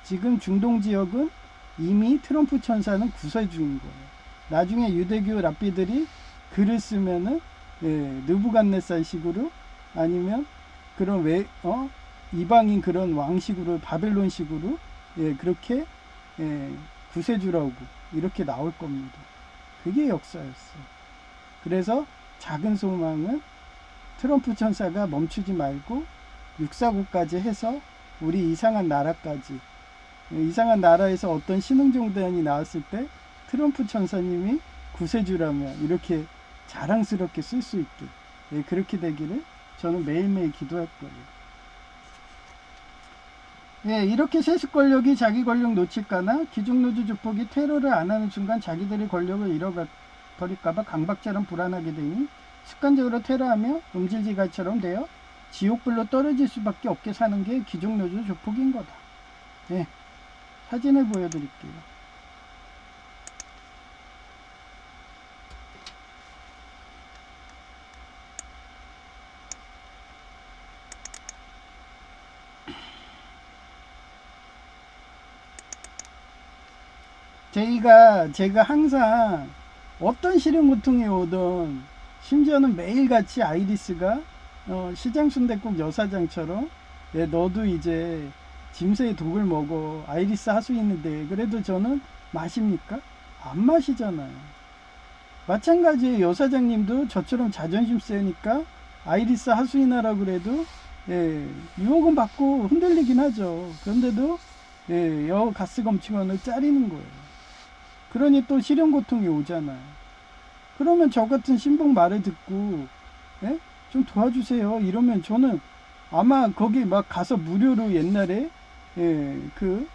Speaker 1: 지금 중동 지역은 이미 트럼프 천사는 구세주인 거예요. 나중에 유대교 랍비들이 글을 쓰면은 느부갓네살 식으로, 아니면 그런 이방인 그런 왕식으로, 바벨론 식으로 그렇게 구세주라고 이렇게 나올 겁니다. 그게 역사였어요. 그래서 작은 소망은 트럼프 천사가 멈추지 말고 육사국까지 해서 우리 이상한 나라까지, 이상한 나라에서 어떤 신흥정대원이 나왔을 때 트럼프 천사님이 구세주라면 이렇게 자랑스럽게 쓸 수 있게, 그렇게 되기를 저는 매일매일 기도할 거예요. 이렇게 세습 권력이 자기 권력 놓칠까나, 귀족노조 조폭이 테러를 안 하는 순간 자기들의 권력을 잃어버릴까봐 강박처럼 불안하게 되니 습관적으로 테러하며 음질지갈처럼 되어 지옥불로 떨어질 수밖에 없게 사는 게 귀족노조 조폭인 거다. 사진을 보여드릴게요. 제가 항상 어떤 시름 고통이 오든, 심지어는 매일같이 아이리스가 시장 순댓국 여사장처럼 너도 이제 짐승의 독을 먹어, 아이리스 하수 있는데 그래도 저는 마십니까? 안 마시잖아요. 마찬가지예요. 여사장님도 저처럼 자존심 세니까 아이리스 하수인하라고 그래도 유혹은 받고 흔들리긴 하죠. 그런데도 여 가스검침원을 짜리는 거예요. 그러니 또 실현 고통이 오잖아요. 그러면 저 같은 신봉 말을 듣고 좀 도와주세요 이러면 저는 아마 거기 막 가서 무료로 옛날에 그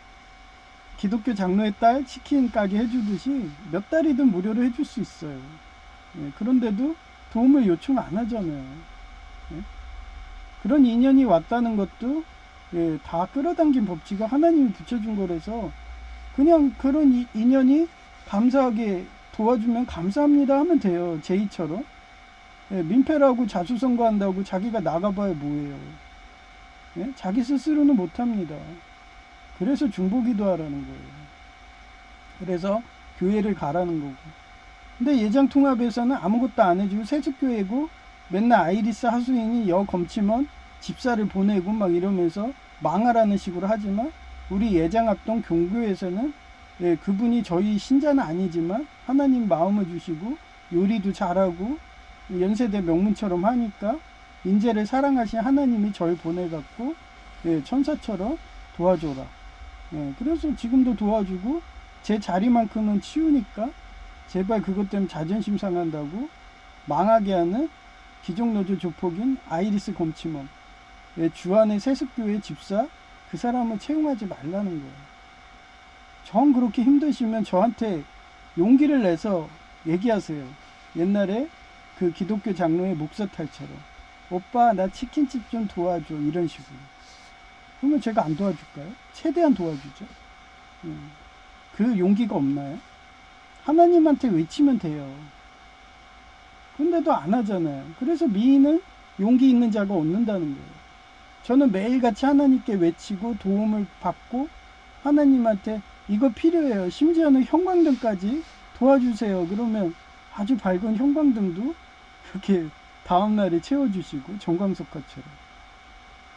Speaker 1: 기독교 장로의 딸 치킨 가게 해주듯이 몇 달이든 무료로 해줄 수 있어요. 그런데도 도움을 요청 안 하잖아요. 그런 인연이 왔다는 것도 다 끌어당긴 법칙을 하나님이 붙여준 거라서, 그냥 그런 인연이 감사하게 도와주면 감사합니다 하면 돼요. 제이처럼. 민폐라고 자수성가한다고 자기가 나가봐야 뭐예요. 자기 스스로는 못합니다. 그래서 중보기도 하라는 거예요. 그래서 교회를 가라는 거고. 근데 예장통합에서는 아무것도 안 해주고 세습교회고, 맨날 아이리스 하수인이 검침원 집사를 보내고 막 이러면서 망하라는 식으로 하지만, 우리 예장합동 종교에서는 그분이 저희 신자는 아니지만 하나님 마음을 주시고 요리도 잘하고 연세대 명문처럼 하니까 인재를 사랑하신 하나님이 저를 보내갖고 천사처럼 도와줘라. 그래서 지금도 도와주고 제 자리만큼은 치우니까, 제발 그것 때문에 자존심 상한다고 망하게 하는 귀족노조 조폭인 아이리스 검침원, 주안의 세습교회 집사, 그 사람을 채용하지 말라는 거예요. 정 그렇게 힘드시면 저한테 용기를 내서 얘기하세요. 옛날에 그 기독교 장로의 목사탈처럼 오빠 나 치킨집 좀 도와줘 이런 식으로. 그러면 제가 안 도와줄까요? 최대한 도와주죠. 그 용기가 없나요? 하나님한테 외치면 돼요. 근데도 안 하잖아요. 그래서 미인은 용기 있는 자가 얻는다는 거예요. 저는 매일같이 하나님께 외치고 도움을 받고 하나님한테 이거 필요해요. 심지어는 형광등까지 도와주세요. 그러면 아주 밝은 형광등도 그렇게 다음날에 채워주시고 정광석화처럼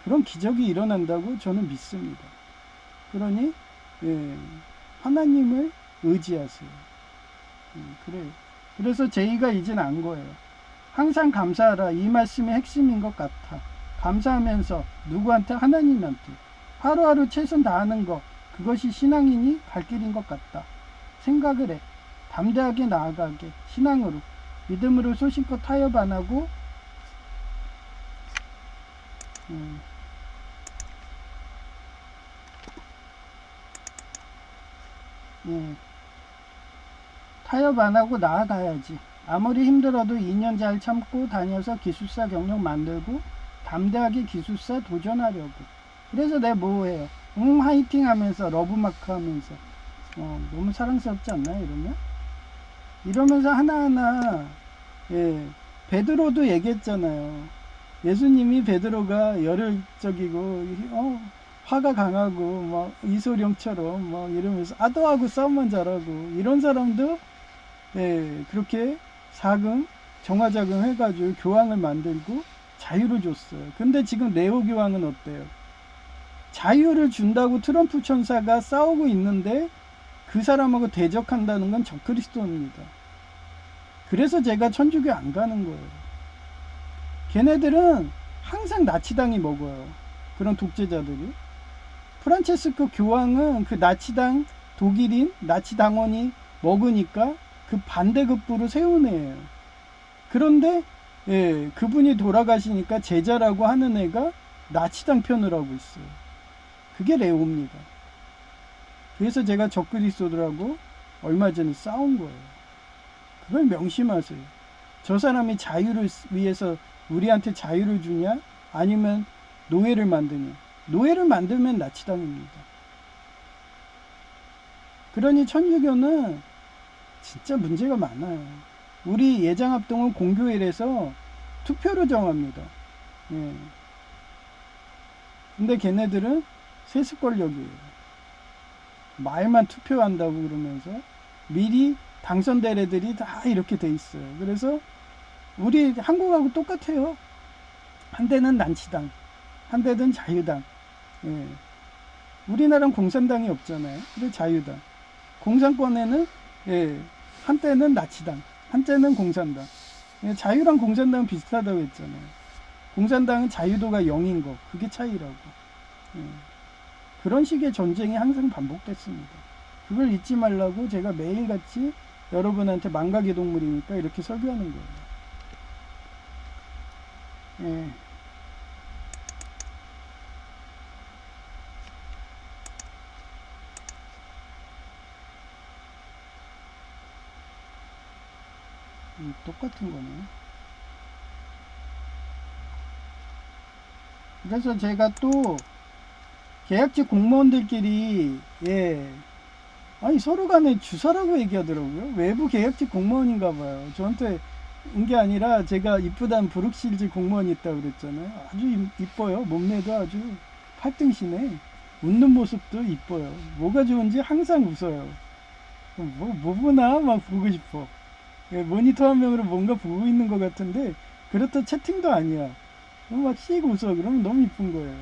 Speaker 1: 그런 기적이 일어난다고 저는 믿습니다. 그러니 하나님을 의지하세요. 그래요. 그래서 제의가 이젠 안 거예요. 항상 감사하라. 이 말씀의 핵심인 것 같아. 감사하면서 누구한테? 하나님한테. 하루하루 최선 다하는 것. 그것이 신앙이니 갈 길인 것 같다. 생각을 해. 담대하게 나아가게. 신앙으로. 믿음으로 소신껏 타협 안 하고 타협 안 하고 나아가야지. 아무리 힘들어도 2년 잘 참고 다녀서 기술사 경력 만들고 담대하게 기술사 도전하려고. 그래서 내가 뭐해요? 화이팅 하면서 러브마크 하면서 너무 사랑스럽지 않나요? 이러면서 하나하나 베드로도 얘기했잖아요. 예수님이 베드로가 열혈적이고 화가 강하고 막 이소룡처럼 막 이러면서 아도하고 싸움만 잘하고 이런 사람도 그렇게 사금 정화자금 해가지고 교황을 만들고 자유를 줬어요. 근데 지금 네오 교황은 어때요? 자유를 준다고 트럼프 천사가 싸우고 있는데 그 사람하고 대적한다는 건 적그리스도입니다. 그래서 제가 천주교 안 가는 거예요. 걔네들은 항상 나치당이 먹어요. 그런 독재자들이. 프란체스코 교황은 그 나치당 독일인 나치당원이 먹으니까 그 반대급부를 세운 애예요. 그런데 그분이 돌아가시니까 제자라고 하는 애가 나치당 편을 하고 있어요. 그게 레오입니다. 그래서 제가 적그리스도들하고 얼마 전에 싸운 거예요. 그걸 명심하세요. 저 사람이 자유를 위해서 우리한테 자유를 주냐? 아니면 노예를 만드냐? 노예를 만들면 나치당입니다. 그러니 천주교는 진짜 문제가 많아요. 우리 예장합동은 공교회에서 투표로 정합니다. 근데 걔네들은 세습권력이에요. 말만 투표한다고 그러면서 미리 당선될 애들이 다 이렇게 돼 있어요. 그래서 우리 한국하고 똑같아요. 한 대는 난치당, 한 대는 자유당. 우리나라는 공산당이 없잖아요. 근데 자유당. 공산권에는 한때는 나치당, 한때는 공산당. 자유랑 공산당은 비슷하다고 했잖아요. 공산당은 자유도가 0인 거, 그게 차이라고. 그런 식의 전쟁이 항상 반복됐습니다. 그걸 잊지 말라고 제가 매일같이 여러분한테 망각의 동물이니까 이렇게 설교하는 거예요. 똑같은 거네. 그래서 제가 또 계약직 공무원들끼리 아니 서로 간에 주사라고 얘기하더라고요. 외부 계약직 공무원인가 봐요. 저한테 온 게 아니라 제가 이쁘단 브룩실즈 공무원이 있다고 그랬잖아요. 아주 이뻐요. 몸매도 아주 팔등신에 웃는 모습도 이뻐요. 뭐가 좋은지 항상 웃어요. 뭐 보나 막 보고 싶어. 모니터 화면으로 뭔가 보고 있는 것 같은데 그렇다 채팅도 아니야. 막 씩 웃어. 그러면 너무 이쁜 거예요.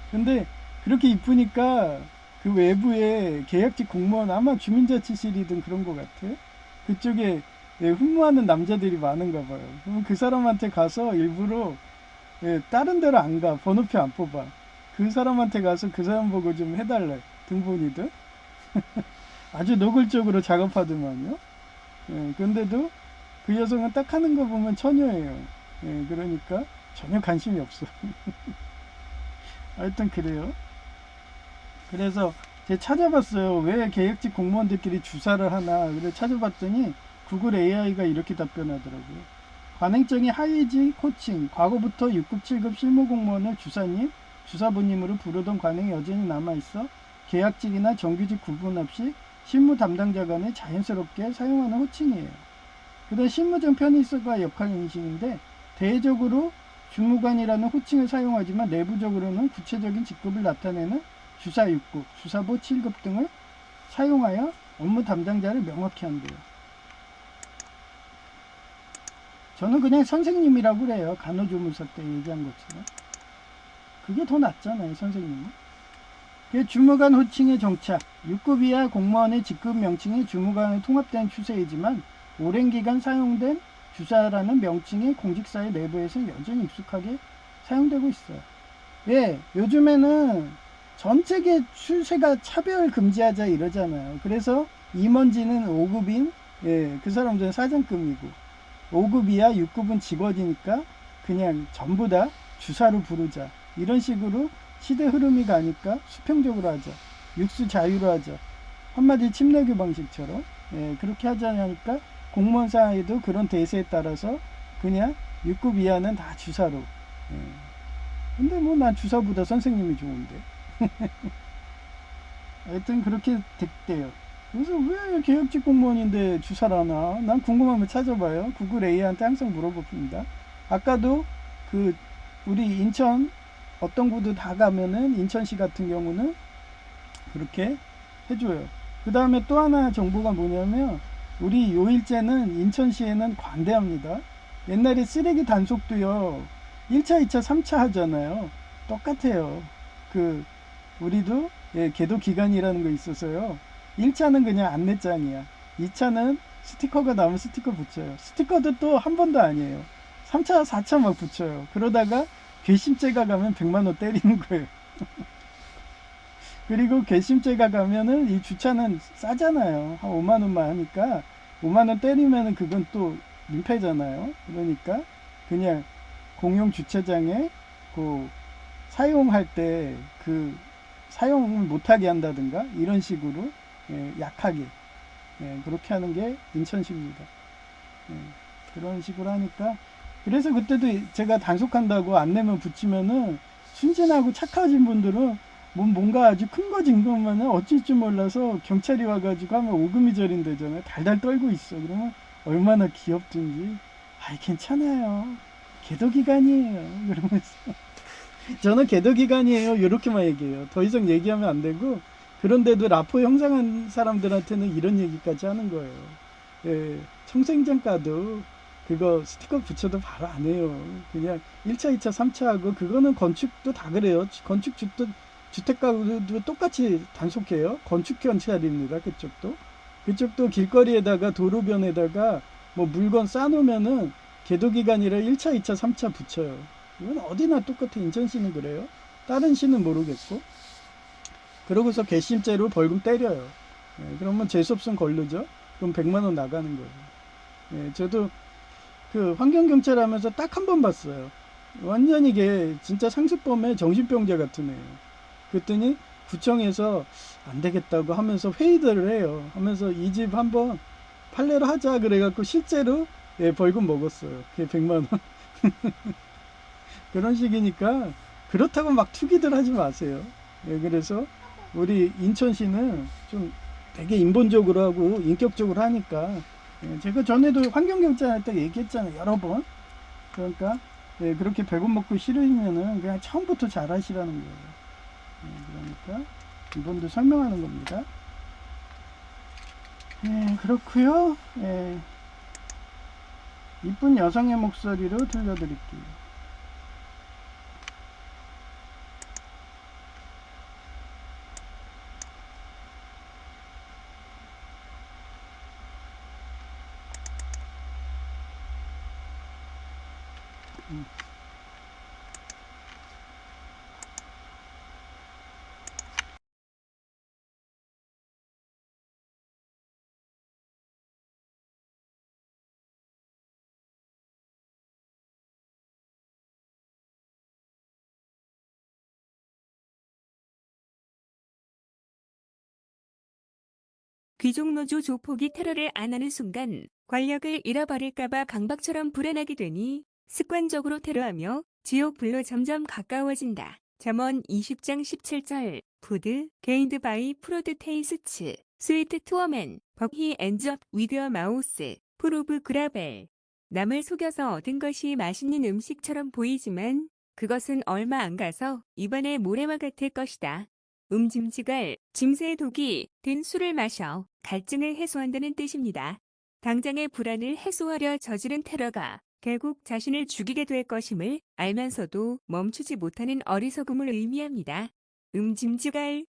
Speaker 1: 근데 그렇게 이쁘니까 그 외부에 계약직 공무원 아마 주민자치실이든 그런 것 같아. 그쪽에 흠모하는 남자들이 많은가 봐요. 그러면 그 사람한테 가서 일부러 다른 데로 안 가. 번호표 안 뽑아. 그 사람한테 가서 그 사람 보고 좀 해달래. 등본이든. 아주 노골적으로 작업하더만요. 근데도 그 여성은 딱 하는 거 보면 처녀예요. 그러니까 전혀 관심이 없어. 하여튼 그래요. 그래서 제가 찾아봤어요. 왜 계약직 공무원들끼리 주사를 하나. 그래 찾아봤더니 구글 AI가 이렇게 답변하더라고요. 관행적인 하위직 호칭, 과거부터 6급, 7급 실무공무원을 주사님, 주사부님으로 부르던 관행이 여전히 남아있어 계약직이나 정규직 구분 없이 실무 담당자 간에 자연스럽게 사용하는 호칭이에요. 그다음 실무적 편의성과 역할 인식인데 대외적으로 주무관이라는 호칭을 사용하지만 내부적으로는 구체적인 직급을 나타내는 주사 6급, 주사부 7급 등을 사용하여 업무 담당자를 명확히 한대요. 저는 그냥 선생님이라고 그래요. 간호조무사 때 얘기한 것처럼. 그게 더 낫잖아요, 선생님은. 주무관 호칭의 정착. 6급 이하 공무원의 직급 명칭이 주무관에 통합된 추세이지만 오랜 기간 사용된 주사라는 명칭이 공직사회 내부에서는 여전히 익숙하게 사용되고 있어요. 예, 요즘에는 전 세계 추세가 차별 금지하자 이러잖아요. 그래서 임원진은 5급인 그 사람들은 사장급이고 5급 이하 6급은 직원이니까 그냥 전부 다 주사로 부르자. 이런 식으로 시대 흐름이 가니까 수평적으로 하자. 육수 자유로 하자. 한마디 침례교 방식처럼 그렇게 하자니까 공무원 사회도 그런 대세에 따라서 그냥 6급 이하는 다 주사로. 근데 뭐 난 주사보다 선생님이 좋은데. 하여튼 그렇게 됐대요. 그래서 왜 계약직 공무원인데 주사를 하나? 난 궁금하면 찾아봐요. 구글 AI한테 항상 물어봅니다. 아까도 그 우리 인천 어떤 구도 다 가면은 인천시 같은 경우는 그렇게 해줘요. 그 다음에 또 하나 정보가 뭐냐면 우리 요일제는 인천시에는 관대합니다. 옛날에 쓰레기 단속도요. 1차, 2차, 3차 하잖아요. 똑같아요. 그 우리도 계도 기간이라는 거 있어서요. 1차는 그냥 안내장이야. 2차는 스티커가 나오면 스티커 붙여요. 스티커도 또 한 번도 아니에요. 3차, 4차 막 붙여요. 그러다가 괘씸죄가 가면 100만 원 때리는 거예요. 그리고 괘씸죄가 가면은 이 주차는 싸잖아요. 한 5만 원만 하니까 5만 원 때리면은 그건 또 민폐잖아요. 그러니까 그냥 공용 주차장에 그 사용할 때 그 사용을 못하게 한다든가 이런 식으로 약하게 그렇게 하는 게 인천시입니다. 그런 식으로 하니까 그래서 그때도 제가 단속한다고 안내문 붙이면은 순진하고 착하신 분들은 뭔가 아주 큰 거 증거면은 어쩔 줄 몰라서 경찰이 와가지고 하면 오금이 저린다잖아요. 달달 떨고 있어. 그러면 얼마나 귀엽든지 아이 괜찮아요. 계도기간이에요. 그러면서 저는 계도기간이에요. 이렇게만 얘기해요. 더 이상 얘기하면 안 되고 그런데도 라포 형성한 사람들한테는 이런 얘기까지 하는 거예요. 청생장가도 그거 스티커 붙여도 바로 안 해요. 그냥 1차, 2차, 3차 하고 그거는 건축도 다 그래요. 건축 주택가도 똑같이 단속해요. 건축 경찰입니다. 그쪽도 길거리에다가 도로변에다가 뭐 물건 싸놓으면은 계도기간이라 1차, 2차, 3차 붙여요. 이건 어디나 똑같아. 인천시는 그래요. 다른 시는 모르겠고. 그러고서 괘씸죄로 벌금 때려요. 그러면 재수없음 걸르죠. 그럼 100만 원 나가는 거예요. 저도 그 환경경찰 하면서 딱 한 번 봤어요. 완전히 이게 진짜 상습범의 정신병자 같은 애예요. 그랬더니 구청에서 안 되겠다고 하면서 회의들을 해요. 하면서 이 집 한번 판례로 하자 그래갖고 실제로 벌금 먹었어요. 그게 100만 원. 그런 식이니까 그렇다고 막 투기들 하지 마세요. 그래서 우리 인천시는 좀 되게 인본적으로 하고 인격적으로 하니까 제가 전에도 환경경찰한테 얘기했잖아요. 여러 번. 그러니까 그렇게 100원 먹고 싫으면은 그냥 처음부터 잘 하시라는 거예요. 그러니까 이번도 설명하는 겁니다. 그렇고요. 이쁜 여성의 목소리로 들려드릴게요.
Speaker 2: 귀족노조 조폭이 테러를 안 하는 순간 권력을 잃어버릴까봐 강박처럼 불안하게 되니 습관적으로 테러하며 지옥불로 점점 가까워진다. 잠언 20장 17절 푸드 게인드 바이 프로드 테이스츠 스위트 투어맨 버히 엔즈업 위드어 마우스 프로브 그라벨 남을 속여서 얻은 것이 맛있는 음식처럼 보이지만 그것은 얼마 안 가서 입안에 모래와 같을 것이다. 짐지갈, 짐새의 독이 든 술을 마셔 갈증을 해소한다는 뜻입니다. 당장의 불안을 해소하려 저지른 테러가 결국 자신을 죽이게 될 것임을 알면서도 멈추지 못하는 어리석음을 의미합니다. 음짐지갈에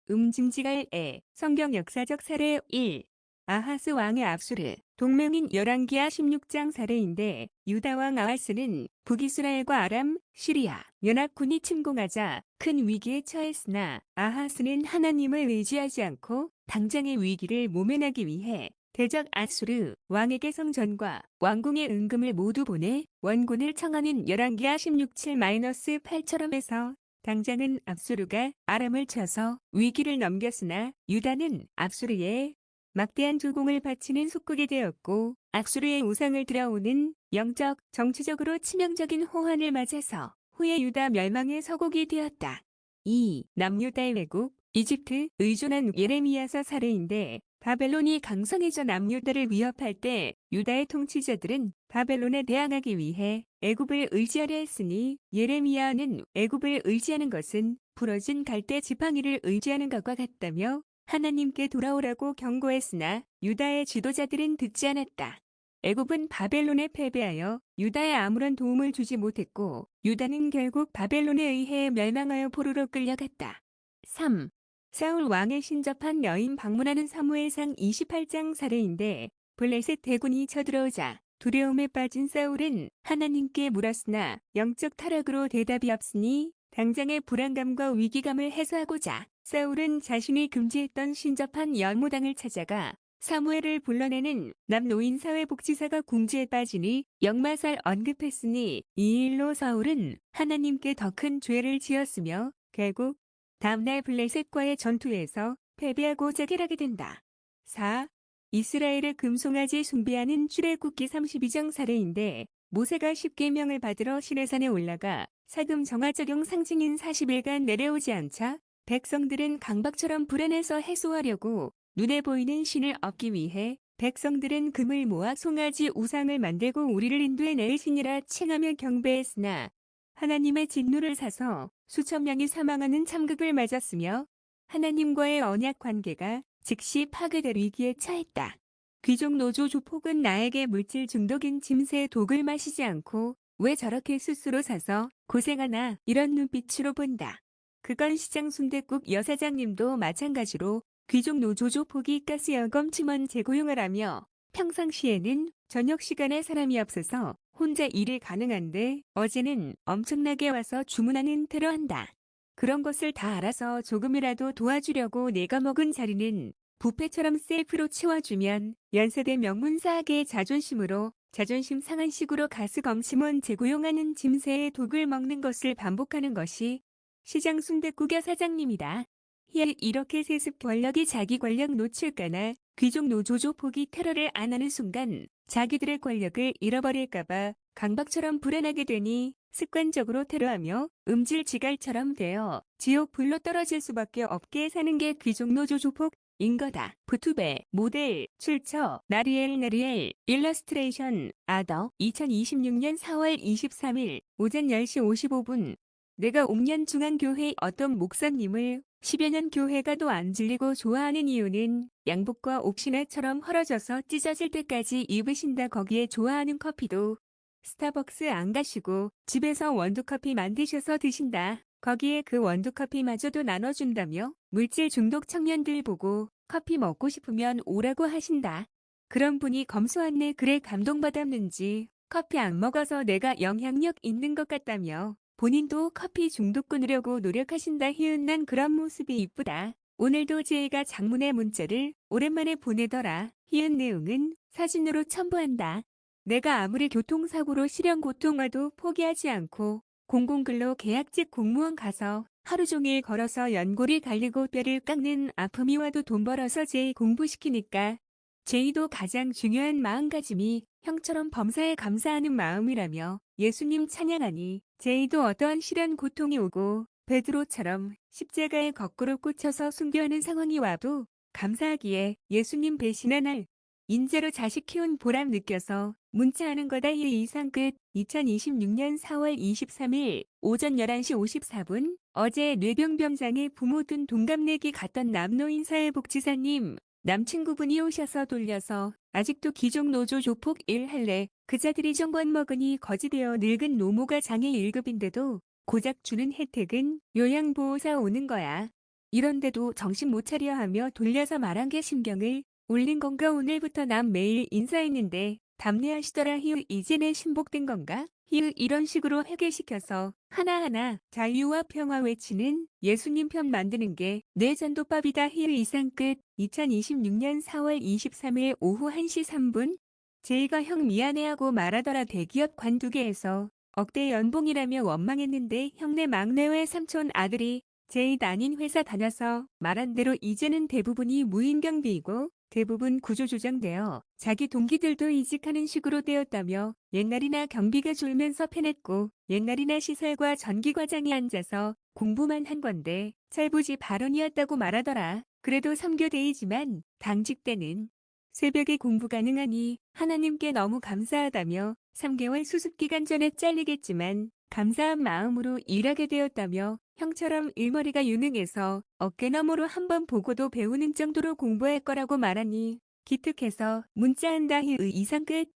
Speaker 2: 성경 역사적 사례 1. 아하스 왕의 압수르 동명인 열왕기하 16장 사례인데 유다 왕 아하스는 북이스라엘과 아람, 시리아 연합군이 침공하자 큰 위기에 처했으나 아하스는 하나님을 의지하지 않고 당장의 위기를 모면하기 위해 대적 아수르 왕에게 성전과 왕궁의 은금을 모두 보내 원군을 청하는 열왕기하 16-7-8처럼 해서 당장은 압수르가 아람을 쳐서 위기를 넘겼으나 유다는 압수르에 막대한 조공을 바치는 속국이 되었고 압수르의 우상을 들어오는 영적, 정치적으로 치명적인 호환을 맞아서 후에 유다 멸망의 서곡이 되었다. 2. 남유다의 왜곡 이집트 의존한 예레미야서 사례인데 바벨론이 강성해져 남유다를 위협할 때 유다의 통치자들은 바벨론에 대항하기 위해 애굽을 의지하려 했으니 예레미야는 애굽을 의지하는 것은 부러진 갈대 지팡이를 의지하는 것과 같다며 하나님께 돌아오라고 경고했으나 유다의 지도자들은 듣지 않았다. 애굽은 바벨론에 패배하여 유다에 아무런 도움을 주지 못했고 유다는 결국 바벨론에 의해 멸망하여 포로로 끌려갔다. 3. 사울 왕에 신접한 여인 방문하는 사무엘상 28장 사례인데 블레셋 대군이 쳐들어오자 두려움에 빠진 사울은 하나님께 물었으나 영적 타락으로 대답이 없으니 당장의 불안감과 위기감을 해소하고자 사울은 자신이 금지했던 신접한 연무당을 찾아가 사무엘을 불러내는 남노인 사회복지사가 궁지에 빠지니 역마살 언급했으니 이 일로 사울은 하나님께 더 큰 죄를 지었으며 결국 다음날 블레셋과의 전투에서 패배하고 자결하게 된다. 4. 이스라엘의 금송아지 숭배하는 출애굽기 32장 사례인데 모세가 십계명을 받으러 시내산에 올라가 사금 정화 적용 상징인 40일간 내려오지 않자 백성들은 강박처럼 불안해서 해소하려고 눈에 보이는 신을 얻기 위해 백성들은 금을 모아 송아지 우상을 만들고 우리를 인도해낼 신이라 칭하며 경배했으나 하나님의 진노를 사서 수천 명이 사망하는 참극을 맞았으며 하나님과의 언약 관계가 즉시 파괴될 위기에 처했다. 귀족 노조 조폭은 나에게 물질 중독인 짐새의 독을 마시지 않고 왜 저렇게 스스로 사서 고생하나 이런 눈빛으로 본다. 그건 시장 순댓국 여사장님도 마찬가지로 귀족 노조 조폭이 가스여검 팀원 재고용을 하며 평상시에는 저녁 시간에 사람이 없어서 혼자 일이 가능한데 어제는 엄청나게 와서 주문하는 테러한다. 그런 것을 다 알아서 조금이라도 도와주려고 내가 먹은 자리는 뷔페처럼 셀프로 치워주면 연세대 명문사학의 자존심으로 자존심 상한 식으로 가스검 팀원 재고용하는 짐새의 독을 먹는 것을 반복하는 것이 시장 순댓국여 사장님이다. 이렇게 세습 권력이 자기 권력 노출까나 귀족 노조 조폭이 테러를 안 하는 순간 자기들의 권력을 잃어버릴까봐 강박처럼 불안하게 되니 습관적으로 테러하며 음질지갈처럼 되어 지옥 불로 떨어질 수밖에 없게 사는 게 귀족 노조 조폭인 거다. 부투베, 모델, 출처, 나리엘, 일러스트레이션, 아더, 2026년 4월 23일 오전 10시 55분 내가 옥년 중앙교회 어떤 목사님을 10여 년 교회 가도 안 질리고 좋아하는 이유는 양복과 옥신화처럼 헐어져서 찢어질 때까지 입으신다. 거기에 좋아하는 커피도 스타벅스 안 가시고 집에서 원두커피 만드셔서 드신다. 거기에 그 원두커피마저도 나눠준다며 물질 중독 청년들 보고 커피 먹고 싶으면 오라고 하신다. 그런 분이 검소한네. 그래 감동받았는지 커피 안 먹어서 내가 영향력 있는 것 같다며 본인도 커피 중독 끊으려고 노력하신다. 난 그런 모습이 이쁘다. 오늘도 제이가 장문의 문자를 오랜만에 보내더라. 내용은 사진으로 첨부한다. 내가 아무리 교통사고로 실형 고통 와도 포기하지 않고 공공근로 계약직 공무원 가서 하루 종일 걸어서 연골이 갈리고 뼈를 깎는 아픔이 와도 돈 벌어서 제이 공부시키니까 제이도 가장 중요한 마음가짐이 형처럼 범사에 감사하는 마음이라며 예수님 찬양하니 제이도 어떠한 시련 고통이 오고 베드로처럼 십자가에 거꾸로 꽂혀서 순교하는 상황이 와도 감사하기에 예수님 배신한 날 인재로 자식 키운 보람 느껴서 문자하는 거다. 이 이상 끝. 2026년 4월 23일 오전 11시 54분 어제 뇌병병장에 부모 둔 동갑내기 갔던 남노인 사회복지사님 남친구분이 오셔서 돌려서 아직도 기종 노조 조폭 일 할래. 그자들이 정권 먹으니 거지되어 늙은 노모가 장애 1급인데도 고작 주는 혜택은 요양보호사 오는 거야. 이런데도 정신 못 차려 하며 돌려서 말한 게 신경을 올린 건가. 오늘부터 남 매일 인사했는데 답례하시더라. 히읗 이제는 신복된 건가? 히읗 이런 식으로 회개시켜서 하나하나 자유와 평화 외치는 예수님 편 만드는 게 내 전도밥이다. 히읗 이상 끝. 2026년 4월 23일 오후 1시 3분 제이가 형 미안해하고 말하더라. 대기업 관두게해서 억대 연봉이라며 원망했는데 형네 막내외 삼촌 아들이 제이 다닌 회사 다녀서 말한 대로 이제는 대부분이 무인경비이고 대부분 구조조정되어 자기 동기들도 이직하는 식으로 되었다며 옛날이나 경비가 줄면서 편했고 옛날이나 시설과 전기과장이 앉아서 공부만 한 건데 철부지 발언이었다고 말하더라. 그래도 3교대이지만 당직 때는 새벽에 공부 가능하니 하나님께 너무 감사하다며 3개월 수습기간 전에 잘리겠지만 감사한 마음으로 일하게 되었다며 형처럼 일머리가 유능해서 어깨너머로 한번 보고도 배우는 정도로 공부할 거라고 말하니 기특해서 문자한다. 이상 끝.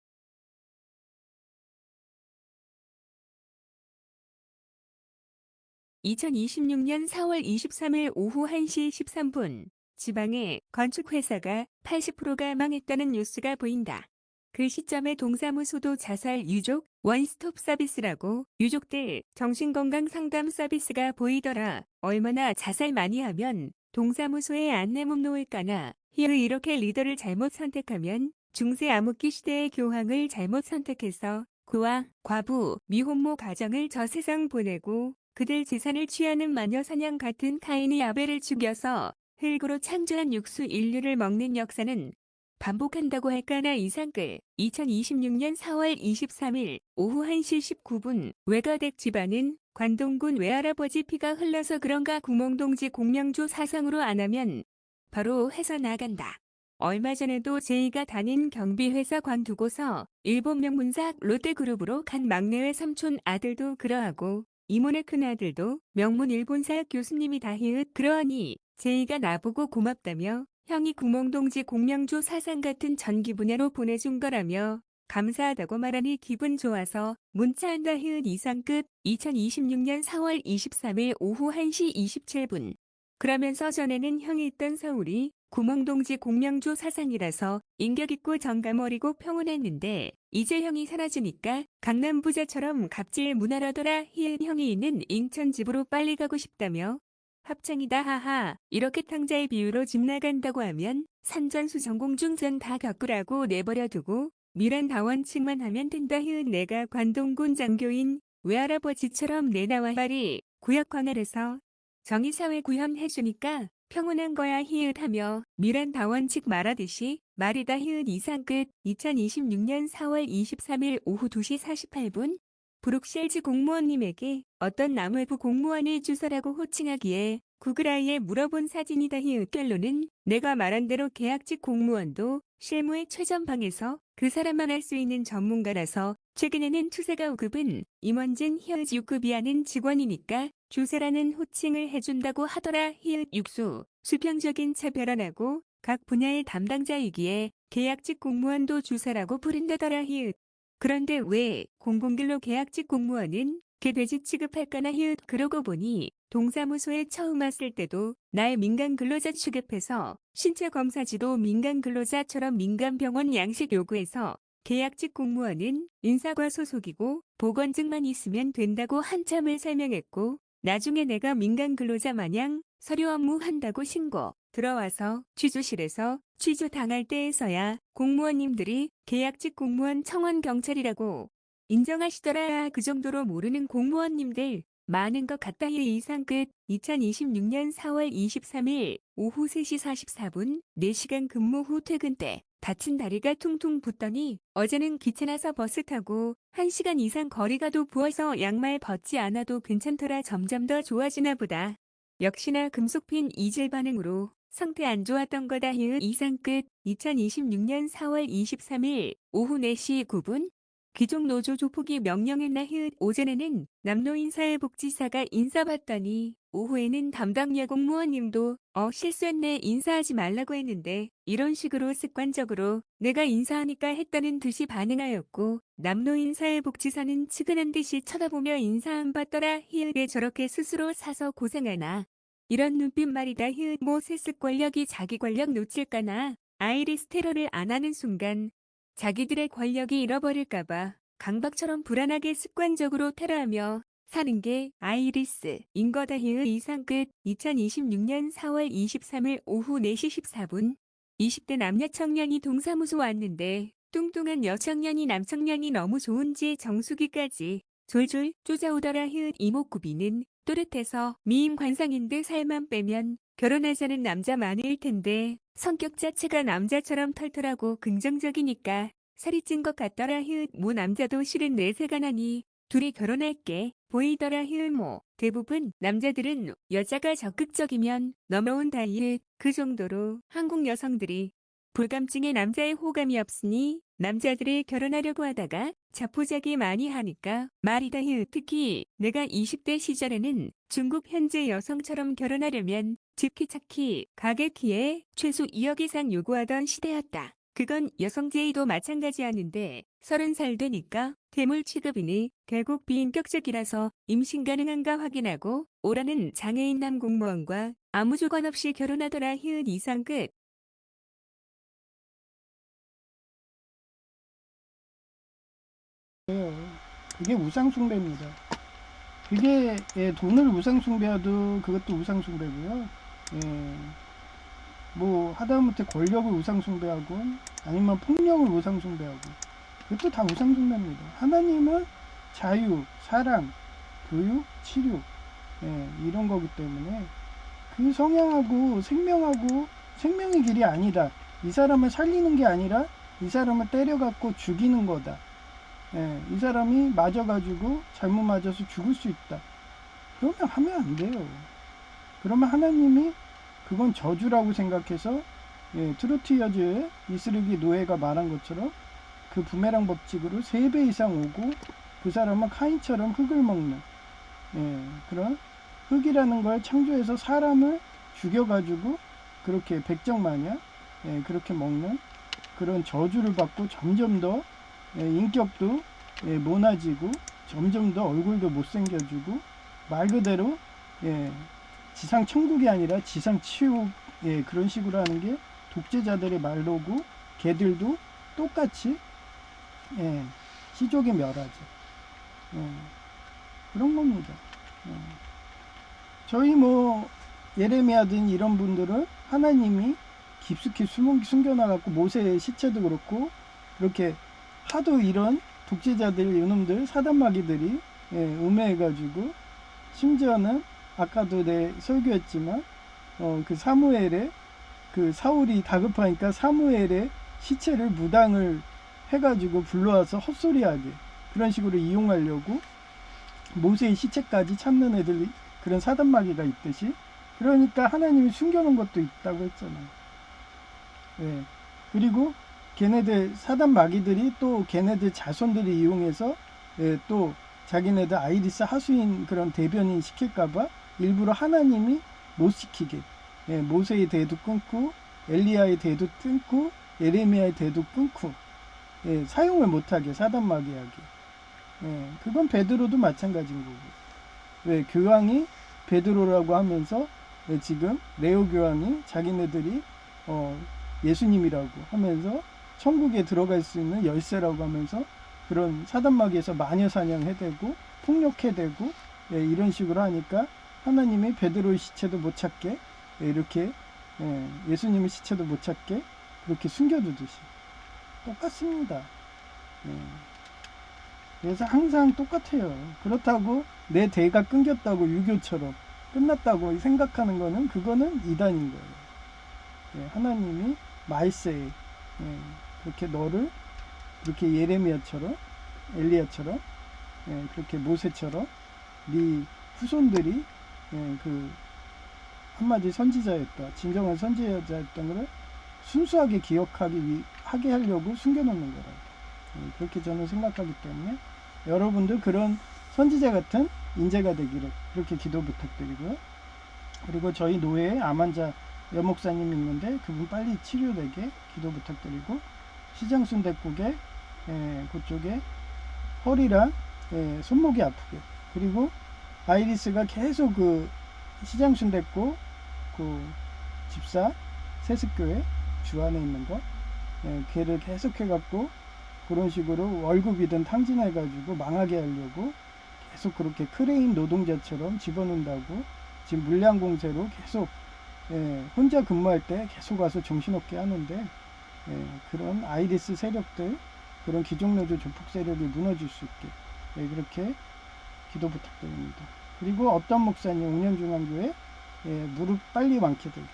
Speaker 2: 2026년 4월 23일 오후 1시 13분 지방의 건축회사가 80%가 망했다는 뉴스가 보인다. 그 시점에 동사무소도 자살 유족 원스톱 서비스라고 유족들 정신건강 상담 서비스가 보이더라. 얼마나 자살 많이 하면 동사무소에 안내문 놓을까나. 이렇게 리더를 잘못 선택하면 중세 암흑기 시대의 교황을 잘못 선택해서 그와 과부, 미혼모 가정을 저 세상 보내고 그들 재산을 취하는 마녀 사냥 같은 카인이 아벨을 죽여서 흙으로 창조한 육수 인류를 먹는 역사는 반복한다고 할까나. 이상 끝. 2026년 4월 23일 오후 1시 19분 외가댁 집안은 관동군 외할아버지 피가 흘러서 그런가. 구멍동지 공명조 사상으로 안 하면 바로 회사 나간다. 얼마 전에도 제이가 다닌 경비회사 관두고서 일본 명문사 롯데그룹으로 간 막내외 삼촌 아들도 그러하고 이모네 큰아들도 명문 일본사 교수님이다. 그러하니 제이가 나보고 고맙다며 형이 구멍동지 공명조 사상 같은 전기 분야로 보내준 거라며 감사하다고 말하니 기분 좋아서 문자한다. 이상 끝. 2026년 4월 23일 오후 1시 27분 그러면서 전에는 형이 있던 서울이 구멍동지 공명조 사상이라서 인격있고 정감 어리고 평온했는데 이제 형이 사라지니까 강남 부자처럼 갑질 문화라더라. 형이 있는 인천 집으로 빨리 가고 싶다며 합창이다. 하하. 이렇게 탕자의 비유로 집 나간다고 하면 산전수 전공중전 다 겪으라고 내버려두고 미란다원칙만 하면 된다. 내가 관동군 장교인 외할아버지처럼 내 나와 빨리 구역 관할해서 정의사회 구현해주니까 평온한 거야. 하며 미란다원칙 말하듯이 말이다. 이상 끝. 2026년 4월 23일 오후 2시 48분 브룩셀즈 공무원님에게 어떤 남외부 공무원의 주소라고 호칭하기에 구글아이에 물어본 사진이다. 결론은 내가 말한 대로 계약직 공무원도 실무의 최전방에서 그 사람만 할 수 있는 전문가라서 최근에는 투세가 5급은 임원진 6급이 하는 직원이니까 주세라는 호칭을 해준다고 하더라. 육수 수평적인 차별 안 하고 각 분야의 담당자이기에 계약직 공무원도 주세라고 부른다더라. 그런데 왜 공공근로 계약직 공무원은 개돼지 취급할까나. 그러고 보니 동사무소에 처음 왔을 때도 날 민간근로자 취급해서 신체검사지도 민간근로자처럼 민간병원 양식 요구해서 계약직 공무원은 인사과 소속이고 보건증만 있으면 된다고 한참을 설명했고 나중에 내가 민간근로자 마냥 서류 업무 한다고 신고 들어와서 취조실에서 취조당할 때에서야 공무원님들이 계약직 공무원 청원 경찰이라고 인정하시더라. 그 정도로 모르는 공무원님들 많은 것 같다. 이상 끝. 2026년 4월 23일 오후 3시 44분 4시간 근무 후 퇴근 때 다친 다리가 퉁퉁 붓더니 어제는 귀찮아서 버스 타고 1시간 이상 거리 가도 부어서 양말 벗지 않아도 괜찮더라. 점점 더 좋아지나 보다. 역시나 금속핀 이질 반응으로 상태 안 좋았던 거다. 이상 끝. 2026년 4월 23일 오후 4시 9분 귀족 노조 조폭이 명령했나. 오전에는 남노인사회복지사가 인사받더니 오후에는 담당 여공무원님도 실수했네 인사하지 말라고 했는데 이런 식으로 습관적으로 내가 인사하니까 했다는 듯이 반응하였고 남노인사회복지사는 측은한 듯이 쳐다보며 인사 안 받더라. 왜 저렇게 스스로 사서 고생하나. 이런 눈빛 말이다. 뭐 세습 권력이 자기 권력 놓칠까나. 아이리스 테러를 안 하는 순간 자기들의 권력이 잃어버릴까봐 강박처럼 불안하게 습관적으로 테러하며 사는 게 아이리스인 거다. 이상 끝. 2026년 4월 23일 오후 4시 14분 20대 남녀 청년이 동사무소 왔는데 뚱뚱한 여청년이 남청년이 너무 좋은지 정수기까지 졸졸 쫓아오더라. 이목구비는 또렷해서 미인 관상인 듯 살만 빼면 결혼하자는 남자 많을 텐데 성격 자체가 남자처럼 털털하고 긍정적이니까 살이 찐 것 같더라. 뭐 남자도 실은 내세가 나니 둘이 결혼할게 보이더라. 뭐 대부분 남자들은 여자가 적극적이면 넘어온 다이어트 그 정도로 한국 여성들이 불감증에 남자의 호감이 없으니 남자들이 결혼하려고 하다가 자포자기 많이 하니까 말이다. 특히 내가 20대 시절에는 중국 현지 여성처럼 결혼하려면 집키 차키 가게 키에 최소 2억 이상 요구하던 시대였다. 그건 여성 제의도 마찬가지였는데 30살 되니까 대물 취급이니 결국 비인격적이라서 임신 가능한가 확인하고 오라는 장애인 남 공무원과 아무 조건 없이 결혼하더라. 이상 끝.
Speaker 1: 그게 우상숭배입니다. 그게 돈을 우상숭배하도 그것도 우상숭배고요. 예, 뭐 하다못해 권력을 우상숭배하고 아니면 폭력을 우상숭배하고 그것도 다 우상숭배입니다. 하나님은 자유, 사랑, 교육, 치료 이런 거기 때문에 그 성향하고 생명의 길이 아니다. 이 사람을 살리는 게 아니라 이 사람을 때려갖고 죽이는 거다. 이 사람이 맞아가지고 잘못 맞아서 죽을 수 있다. 그러면 하면 안 돼요. 그러면 하나님이 그건 저주라고 생각해서 트로티어즈의 이스르기 노예가 말한 것처럼 그 부메랑 법칙으로 3배 이상 오고 그 사람은 카인처럼 흙을 먹는 그런 흙이라는 걸 창조해서 사람을 죽여가지고 그렇게 백정마냥 그렇게 먹는 그런 저주를 받고 점점 더 인격도 모나지고 점점 더 얼굴도 못생겨지고 말 그대로 지상 천국이 아니라 지상 치욕 그런 식으로 하는 게 독재자들의 말로고 걔들도 똑같이 시족의 멸하죠. 그런 겁니다. 저희 뭐 예레미야든 이런 분들은 하나님이 깊숙이 숨겨놔갖고 모세의 시체도 그렇고 그렇게 하도 이런 독재자들 이놈들 사단마귀들이 음해해가지고 심지어는 아까도 내 설교했지만 그 사무엘의 그 사울이 다급하니까 사무엘의 시체를 무당을 해가지고 불러와서 헛소리하게 그런 식으로 이용하려고 모세의 시체까지 찾는 애들이 그런 사단마귀가 있듯이 그러니까 하나님이 숨겨놓은 것도 있다고 했잖아요. 그리고 걔네들 사단마귀들이 또 걔네들 자손들이 이용해서 또 자기네들 아이리스 하수인 그런 대변인 시킬까봐 일부러 하나님이 못 시키게 모세의 대도 끊고 엘리야의 대도 끊고 예레미야의 대도 끊고 사용을 못하게 사단마귀하게 그건 베드로도 마찬가지인 거고 왜 교황이 베드로라고 하면서 지금 레오 교황이 자기네들이 예수님이라고 하면서 천국에 들어갈 수 있는 열쇠라고 하면서 그런 사단마귀에서 마녀 사냥해대고 폭력해대고 이런 식으로 하니까 하나님이 베드로의 시체도 못 찾게 이렇게 예수님의 시체도 못 찾게 그렇게 숨겨두듯이 똑같습니다. 그래서 항상 똑같아요. 그렇다고 내 대가 끊겼다고 유교처럼 끝났다고 생각하는 거는 그거는 이단인 거예요. 하나님이 말세 그렇게 너를 그렇게 예레미야처럼 엘리야처럼 그렇게 모세처럼 네 후손들이 그 한마디 선지자였다, 진정한 선지자였던 것을 순수하게 하게 하려고 숨겨놓는 거라고. 그렇게 저는 생각하기 때문에 여러분도 그런 선지자 같은 인재가 되기를 그렇게 기도 부탁드리고요. 그리고 저희 노예에 암환자 여목사님 있는데 그분 빨리 치료되게 기도 부탁드리고, 시장순댓국에 그쪽에 허리랑 손목이 아프게, 그리고 아이리스가 계속 그 시장순댓국 그 집사 세습교회 주 안에 있는 거 걔를 계속 해갖고 그런 식으로 월급이든 탕진해가지고 망하게 하려고 계속 그렇게 크레인 노동자처럼 집어넣는다고 지금 물량 공세로 계속 혼자 근무할 때 계속 와서 정신없게 하는데, 그런 아이리스 세력들, 그런 기종노조 조폭 세력이 무너질 수 있게 그렇게 기도 부탁드립니다. 그리고 어떤 목사님 운영중앙교회 무릎 빨리 많게 되게,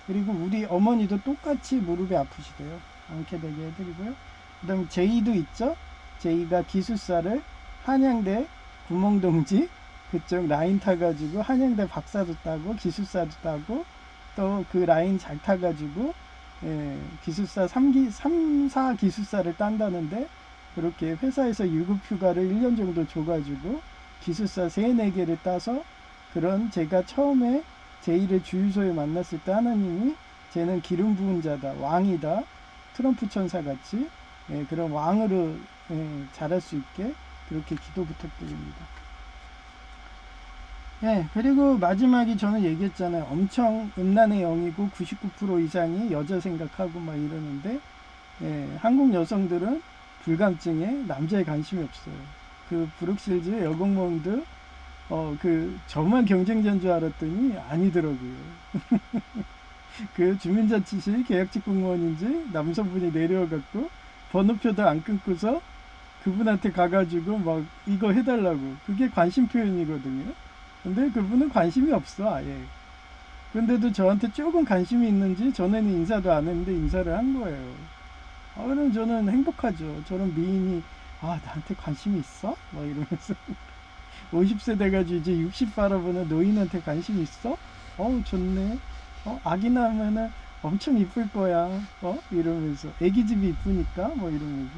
Speaker 1: 그리고 우리 어머니도 똑같이 무릎이 아프시대요. 않게 되게 해드리고요. 그 다음에 제이도 있죠. 제이가 기숙사를 한양대 구멍동지 그쪽 라인 타가지고 한양대 박사도 따고 기숙사도 따고 또 그 라인 잘 타가지고 기숙사 3, 4 기숙사를 딴다는데, 그렇게 회사에서 유급휴가를 1년 정도 줘가지고 기숙사 3, 4개를 따서, 그런 제가 처음에 제이를 주유소에 만났을 때 하나님이 쟤는 기름 부은 자다, 왕이다, 트럼프 천사 같이 그런 왕으로 자랄 수 있게 그렇게 기도 부탁드립니다. 그리고 마지막에 저는 얘기했잖아요. 엄청 음란의 영이고 99% 이상이 여자 생각하고 막 이러는데, 한국 여성들은 불감증에 남자에 관심이 없어요. 그 브룩실즈 여공무원들 그 저만 경쟁자인 줄 알았더니 아니더라고요. 그 주민자치실 계약직 공무원인지 남성분이 내려와갖고 번호표도 안 끊고서 그분한테 가가지고 막 이거 해달라고, 그게 관심 표현이거든요. 근데 그분은 관심이 없어 아예. 근데도 저한테 조금 관심이 있는지 전에는 인사도 안 했는데 인사를 한 거예요. 그럼 저는 행복하죠. 저런 미인이 나한테 관심이 있어? 막 이러면서 50세 돼가지고 이제 60 바라보는 노인한테 관심 있어? 좋네. 아기 낳으면은 엄청 이쁠 거야. 이러면서 애기집이 이쁘니까 뭐 이러면서.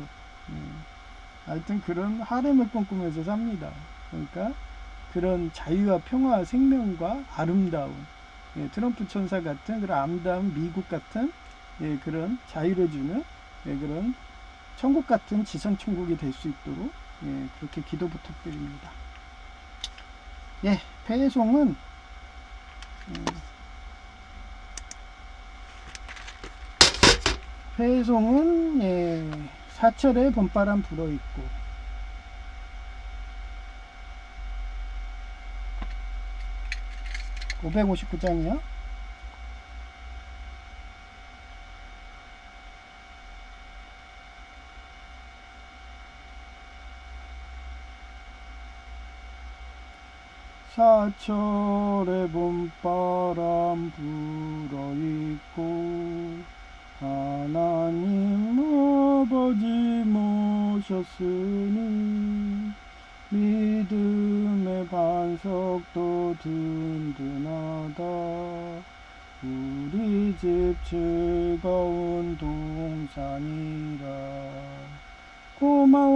Speaker 1: 하여튼 그런 하렘을 꿈꾸면서 삽니다. 그러니까 그런 자유와 평화, 생명과 아름다운 트럼프 천사 같은 그런 아름다운 미국 같은 그런 자유를 주는 그런 천국 같은 지상 천국이 될 수 있도록 그렇게 기도 부탁드립니다. 배송은 사철에 봄바람 불어있고, 559장이요. 사철에 봄바람 불어있고 하나님 아버지 모셨으니 믿음의 반석도 든든하다. 우리 집 즐거운 동산이라. 고마워라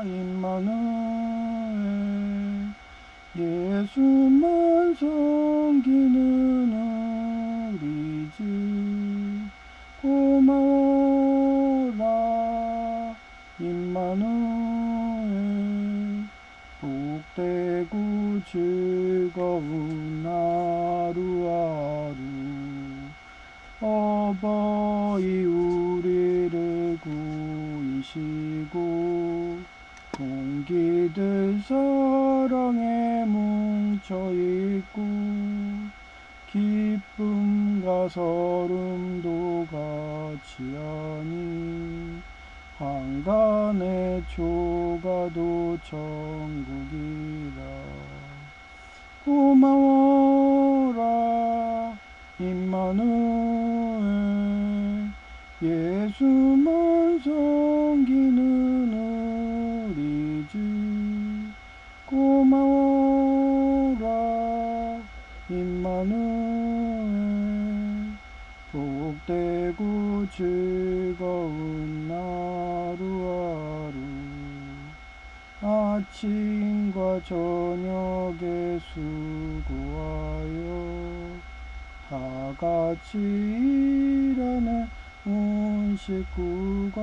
Speaker 1: 임마누엘, 예수만 섬기는 우리 집. 고마워라 임마누엘, 복되고 즐거운 하루하루. 어버이 우리를 구이시고 동기들 사랑에 뭉쳐있고 기쁨과 서름도 같이하니 한간의 초가도 천국이라. 고마워라 임마누엘, 예수만 섬기는 우리 주 고마워라 임마누엘 복되고 즐거운 하루하루 아침과 저녁에 수고하여 다같이 일하는 온 식구가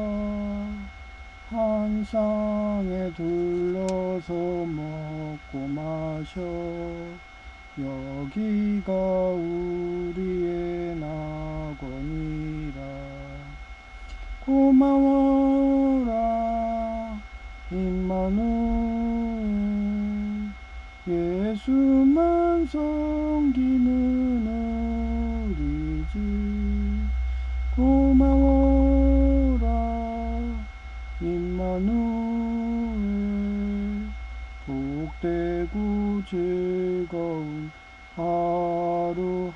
Speaker 1: 한 상에 둘러서 먹고 마셔 여기가 우리의 낙원이라 고마워라 임마누엘 예수만 섬기는 우리 주 고마워라 임마누엘 복되고 즐거운 하루하루.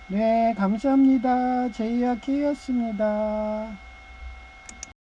Speaker 1: 네, 감사합니다. 제이아키였습니다.